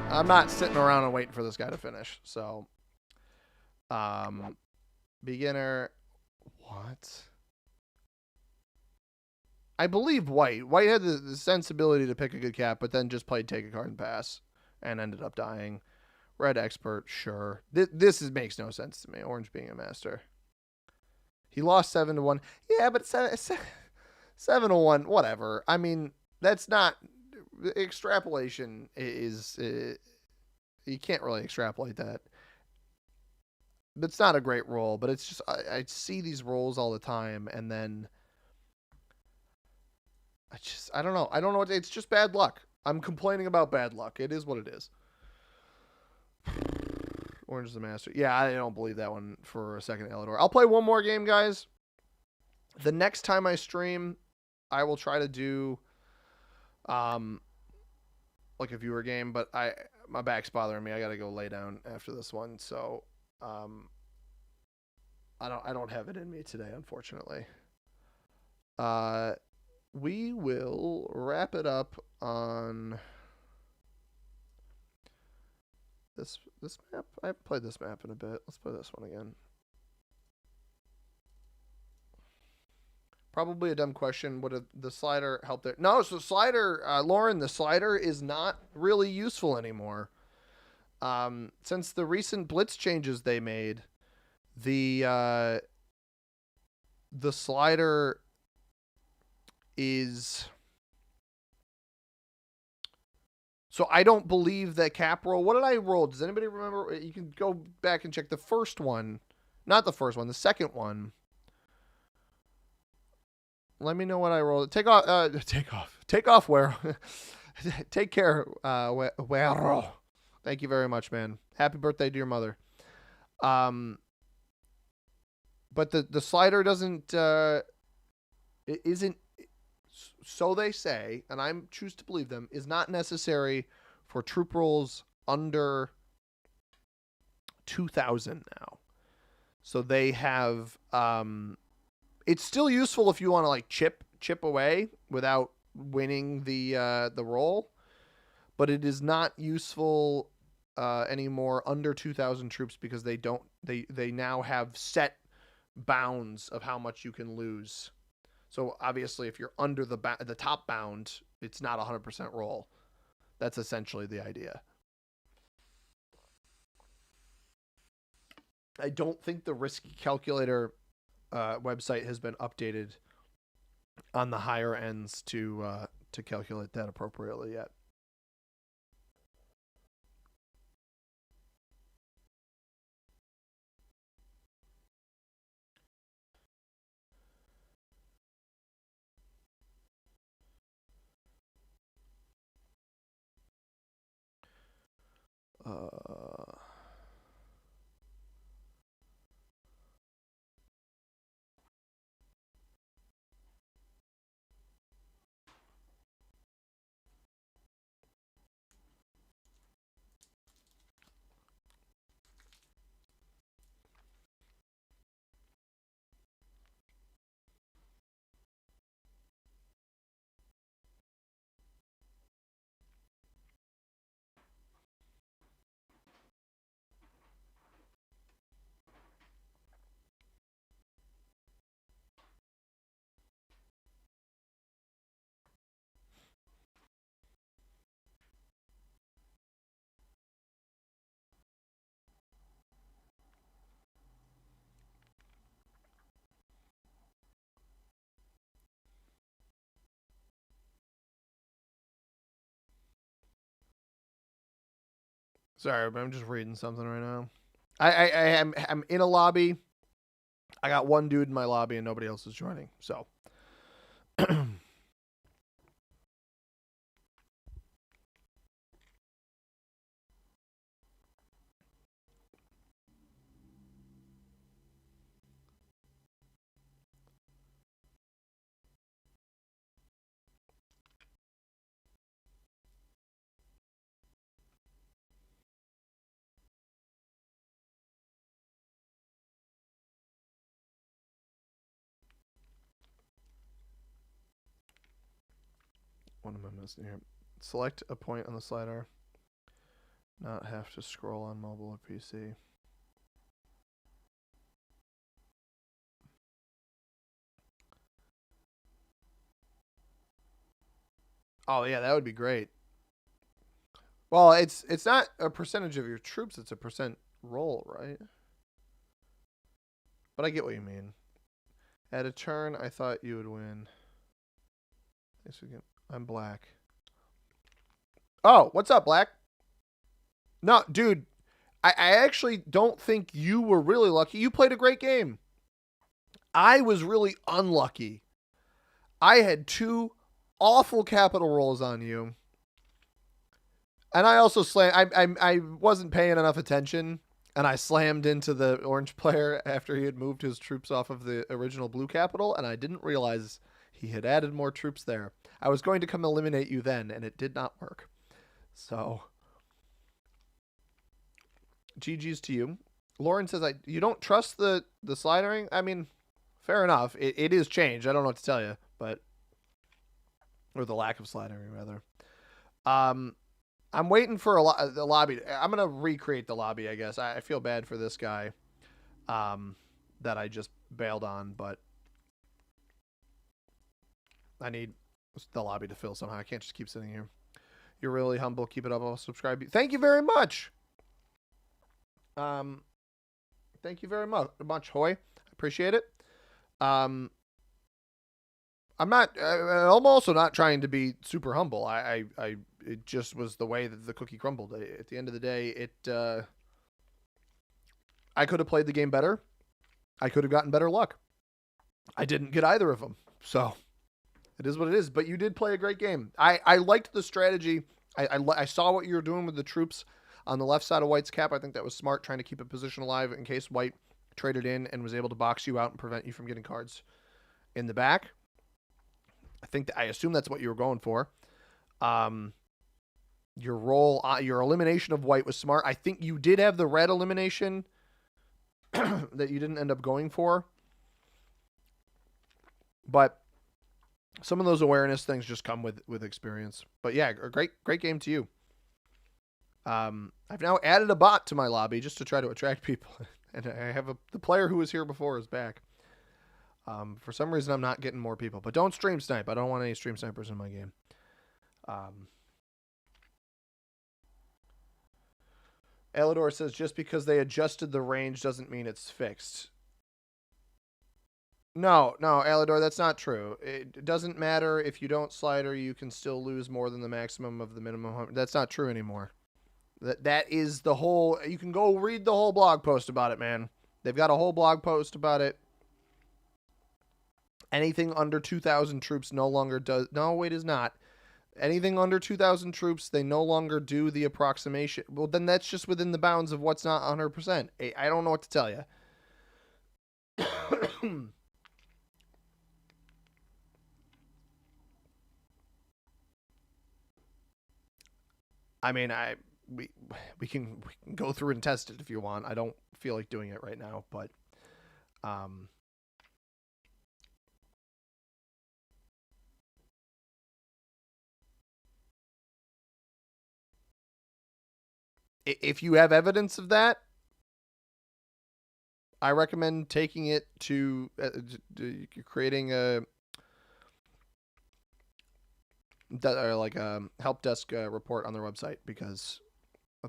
I'm not sitting around and waiting for this guy to finish. So, beginner. What? I believe White. White had the sensibility to pick a good cap, but then just played take a card and pass and ended up dying. Red expert, sure. This makes no sense to me. Orange being a master. He lost 7-1. Yeah, but 7-1, whatever. I mean, that's not extrapolation. Is you can't really extrapolate that. It's not a great roll, but it's just I see these rolls all the time, and then I don't know. I don't know what it's just bad luck. I'm complaining about bad luck. It is what it is. Orange is the master. Yeah, I don't believe that one for a second, Elidor. I'll play one more game, guys. The next time I stream, I will try to do like a viewer game, but my back's bothering me. I gotta go lay down after this one, so I don't have it in me today, unfortunately. We will wrap it up on this map. I haven't played this map in a bit. Let's play this one again. Probably a dumb question. Would the slider help there? No, so slider, Lauren, the slider is not really useful anymore. Since the recent blitz changes they made, the slider is... So I don't believe that cap roll. What did I roll? Does anybody remember? You can go back and check the first one. Not the first one, the second one. Let me know what I rolled. Take off where? Take care, where? Thank you very much, man. Happy birthday to your mother. But the slider doesn't, it isn't, so they say, and I choose to believe them, is not necessary for troop rolls under 2,000 now. So they have, it's still useful if you want to like chip away without winning the roll, but it is not useful anymore under 2,000 troops because they now have set bounds of how much you can lose. So obviously, if you're under the top bound, it's not 100% roll. That's essentially the idea. I don't think the risk calculator website has been updated on the higher ends to calculate that appropriately yet. Sorry, but I'm just reading something right now. I'm in a lobby. I got one dude in my lobby and nobody else is joining. So What am I missing here? Select a point on the slider. Not have to scroll on mobile or PC. Oh yeah, that would be great. Well, it's not a percentage of your troops, it's a percent roll, right? But I get what you mean. At a turn, I thought you would win. I'm Black. Oh, what's up, Black? No, dude, I actually don't think you were really lucky. You played a great game. I was really unlucky. I had 2 awful capital rolls on you. And I also I wasn't paying enough attention, and I slammed into the orange player after he had moved his troops off of the original blue capital, and I didn't realize he had added more troops there. I was going to come eliminate you then, and it did not work. So, GG's to you. Lauren says, you don't trust the slidering? I mean, fair enough. It is changed. I don't know what to tell you, but... Or the lack of slidering, rather. I'm waiting for the lobby. I'm going to recreate the lobby, I guess. I feel bad for this guy that I just bailed on, but I need the lobby to fill somehow. I can't just keep sitting here. You're really humble. Keep it up. I'll subscribe. Thank you very much. Thank you very much, Hoy. I appreciate it. I'm also not trying to be super humble. It just was the way that the cookie crumbled. At the end of the day, I could have played the game better. I could have gotten better luck. I didn't get either of them. So it is what it is. But you did play a great game. I liked the strategy. I saw what you were doing with the troops on the left side of White's cap. I think that was smart, trying to keep a position alive in case White traded in and was able to box you out and prevent you from getting cards in the back. I assume that's what you were going for. Your elimination of White was smart. I think you did have the red elimination that you didn't end up going for. But some of those awareness things just come with experience. But yeah, a great game to you. I've now added a bot to my lobby just to try to attract people. And I have the player who was here before is back. For some reason, I'm not getting more people. But don't stream snipe. I don't want any stream snipers in my game. Elidor says, just because they adjusted the range doesn't mean it's fixed. No, Elidor, that's not true. It doesn't matter if you don't slider, you can still lose more than the maximum of the minimum. That's not true anymore. That is the whole... You can go read the whole blog post about it, man. They've got a whole blog post about it. Anything under 2,000 troops no longer does... No, it is not. Anything under 2,000 troops, they no longer do the approximation. Well, then that's just within the bounds of what's not 100%. I don't know what to tell you. I mean, we can go through and test it if you want. I don't feel like doing it right now, but if you have evidence of that, I recommend taking it to creating a help desk report on their website, because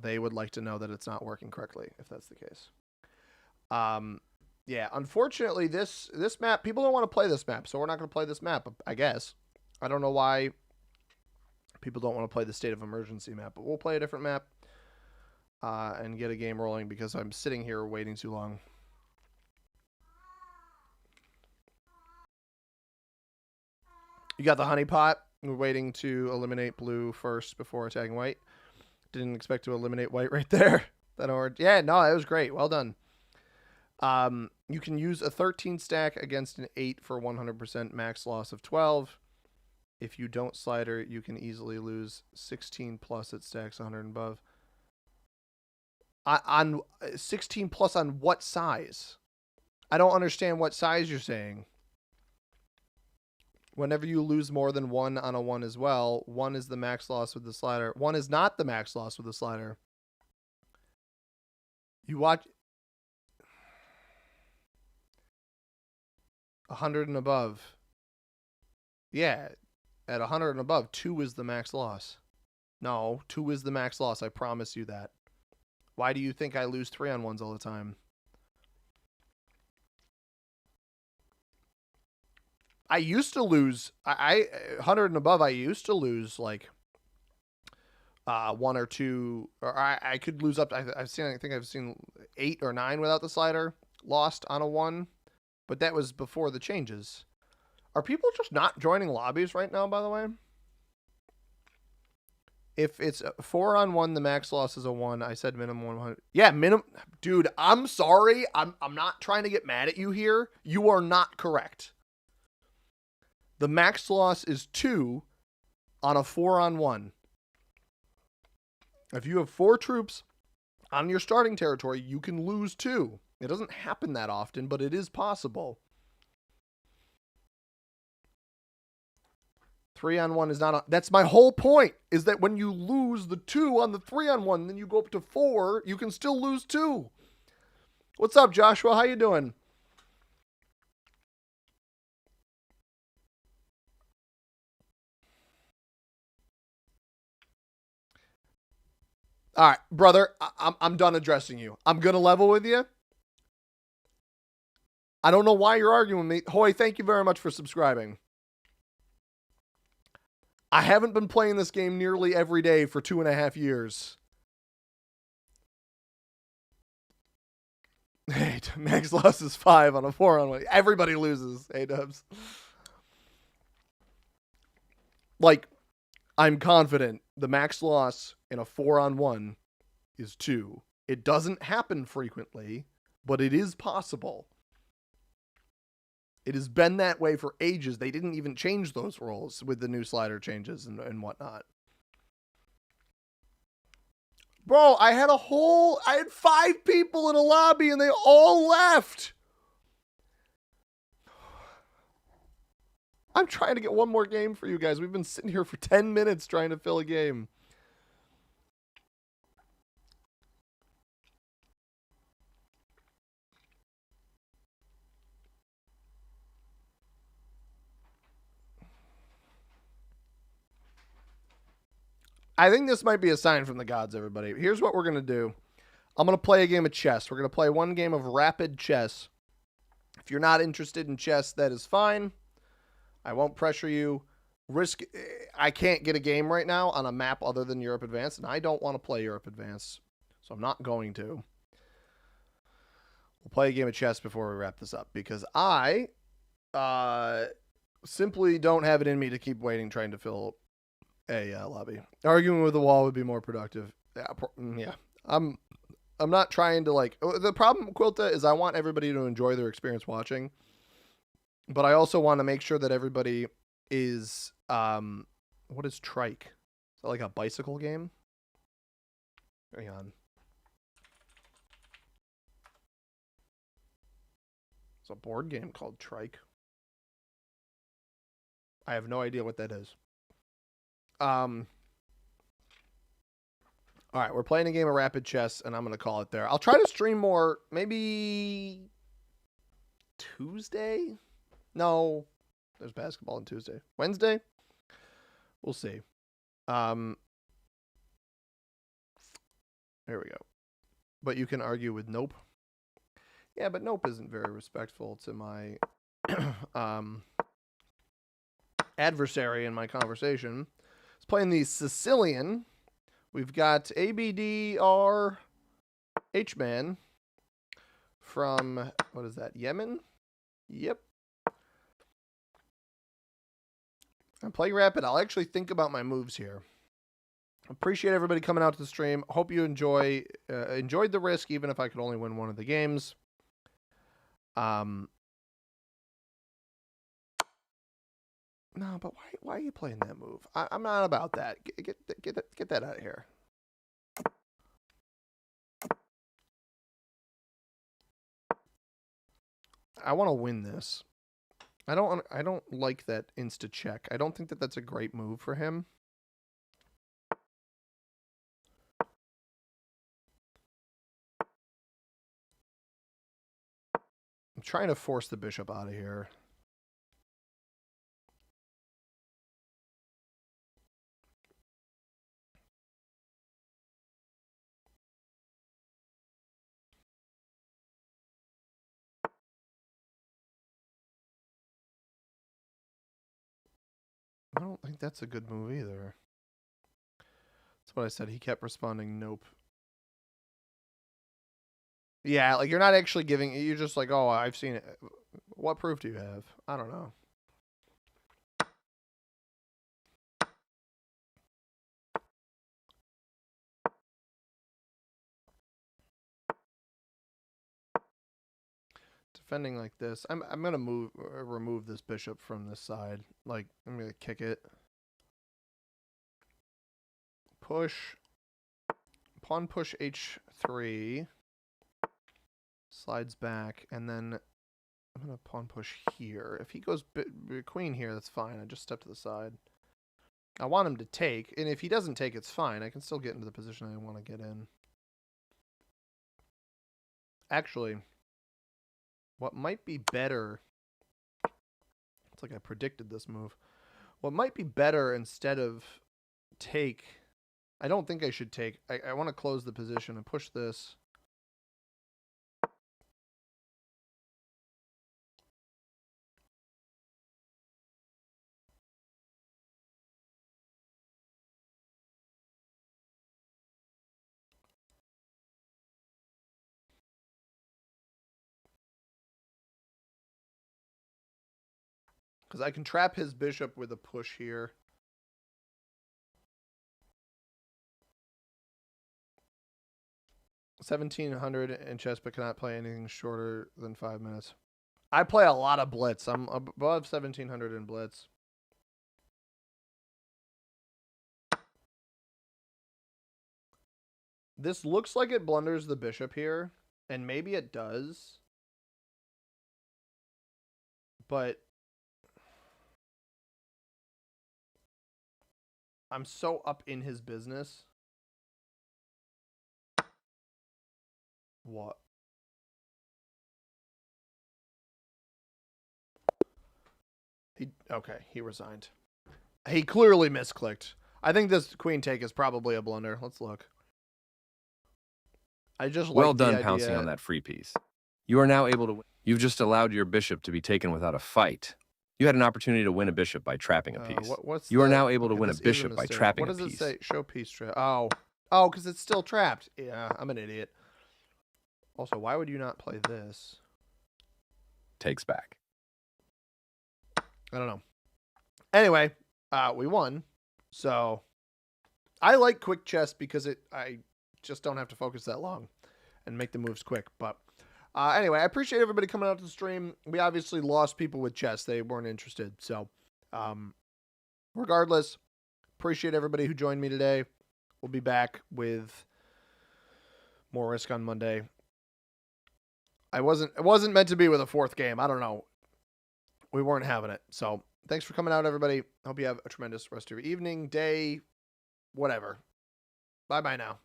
they would like to know that it's not working correctly if that's the case. Yeah, unfortunately, this map, people don't want to play this map, so we're not going to play this map, I guess. I don't know why people don't want to play the State of Emergency map, but we'll play a different map and get a game rolling, because I'm sitting here waiting too long. You got the honeypot. We're waiting to eliminate blue first before attacking white. Didn't expect to eliminate white right there. Yeah, no, that was great. Well done. You can use a 13 stack against an 8 for 100% max loss of 12. If you don't slider, you can easily lose 16 plus at stacks 100 and above. On 16 plus on what size? I don't understand what size you're saying. Whenever you lose more than 1 on a 1 as well, 1 is the max loss with the slider. 1 is not the max loss with the slider. You watch 100 and above. Yeah, at 100 and above, 2 is the max loss. No, 2 is the max loss. I promise you that. Why do you think I lose 3-on-1s all the time? I used to lose. I 100 and above. I used to lose like 1 or 2, or I could lose up. I've seen. I think I've seen 8 or 9 without the slider lost on a 1, but that was before the changes. Are people just not joining lobbies right now? By the way, if it's 4-on-1, the max loss is a 1. I said minimum 100. Yeah, minimum. Dude, I'm sorry. I'm not trying to get mad at you here. You are not correct. The max loss is 2 on a 4-on-1. If you have 4 troops on your starting territory, you can lose 2. It doesn't happen that often, but it is possible. 3-on-1 is not. That's my whole point, is that when you lose the 2 on the 3-on-1, then you go up to 4, you can still lose 2. What's up, Joshua? How you doing? All right, brother, I'm done addressing you. I'm going to level with you. I don't know why you're arguing with me. Hoy, thank you very much for subscribing. I haven't been playing this game nearly every day for 2.5 years. Hey, max loss is 5 on a 4-on-1. Everybody loses. Hey, Dubs. Like, I'm confident the max loss in a 4-on-1 is 2. It doesn't happen frequently, but it is possible. It has been that way for ages. They didn't even change those rules with the new slider changes and whatnot. Bro, I had 5 people in a lobby and they all left. I'm trying to get one more game for you guys. We've been sitting here for 10 minutes trying to fill a game. I think this might be a sign from the gods, everybody. Here's what we're going to do. I'm going to play a game of chess. We're going to play one game of rapid chess. If you're not interested in chess, that is fine. I won't pressure you. I can't get a game right now on a map other than Europe Advanced, and I don't want to play Europe Advanced, so I'm not going to. We'll play a game of chess before we wrap this up, because I simply don't have it in me to keep waiting trying to fill a lobby. Arguing with the wall would be more productive. Yeah. I'm not trying to like. The problem, Quilta, is I want everybody to enjoy their experience watching, but I also want to make sure that everybody is what is trike? Is that like a bicycle game? Hang on. It's a board game called Trike. I have no idea what that is. All right, we're playing a game of rapid chess, and I'm going to call it there. I'll try to stream more, maybe Tuesday? No, there's basketball on Tuesday. Wednesday? We'll see. There we go. But you can argue with Nope. Yeah, but Nope isn't very respectful to my adversary in my conversation. It's playing the Sicilian. We've got ABDR H-Man from, what is that, Yemen? Yep. I'm playing rapid. I'll actually think about my moves here. Appreciate everybody coming out to the stream. Hope you enjoyed the risk, even if I could only win one of the games. No, but why are you playing that move? I'm not about that. Get that out of here. I want to win this. I don't like that insta check. I don't think that that's a great move for him. I'm trying to force the bishop out of here. I don't think that's a good move either. That's what I said. He kept responding, nope. Yeah, like you're not actually giving. You're just like, oh, I've seen it. What proof do you have? I don't know. Defending like this, I'm gonna remove this bishop from this side. Like I'm gonna kick it. Push. Pawn push h3. Slides back, and then I'm gonna pawn push here. If he goes queen here, that's fine. I just step to the side. I want him to take, and if he doesn't take, it's fine. I can still get into the position I want to get in. Actually, what might be better... It's like I predicted this move. What might be better instead of take... I don't think I should take. I want to close the position and push this. Because I can trap his bishop with a push here. $1,700 in chess, but cannot play anything shorter than 5 minutes. I play a lot of blitz. I'm above 1,700 in blitz. This looks like it blunders the bishop here, and maybe it does. But I'm so up in his business. What? He resigned. He clearly misclicked. I think this queen take is probably a blunder. Let's look. I just well like done pouncing on that free piece. You are now able to win. You've just allowed your bishop to be taken without a fight. You had an opportunity to win a bishop by trapping a piece. You are now able to win a bishop by trapping a piece. What does it say? Show piece trap. Oh, because it's still trapped. Yeah, I'm an idiot. Also, why would you not play this? Takes back. I don't know. Anyway, we won. So I like quick chess because I just don't have to focus that long and make the moves quick. But anyway, I appreciate everybody coming out to the stream. We obviously lost people with chess. They weren't interested. So regardless, appreciate everybody who joined me today. We'll be back with more Risk on Monday. It wasn't meant to be with a fourth game. I don't know. We weren't having it. So thanks for coming out, everybody. Hope you have a tremendous rest of your evening, day, whatever. Bye-bye now.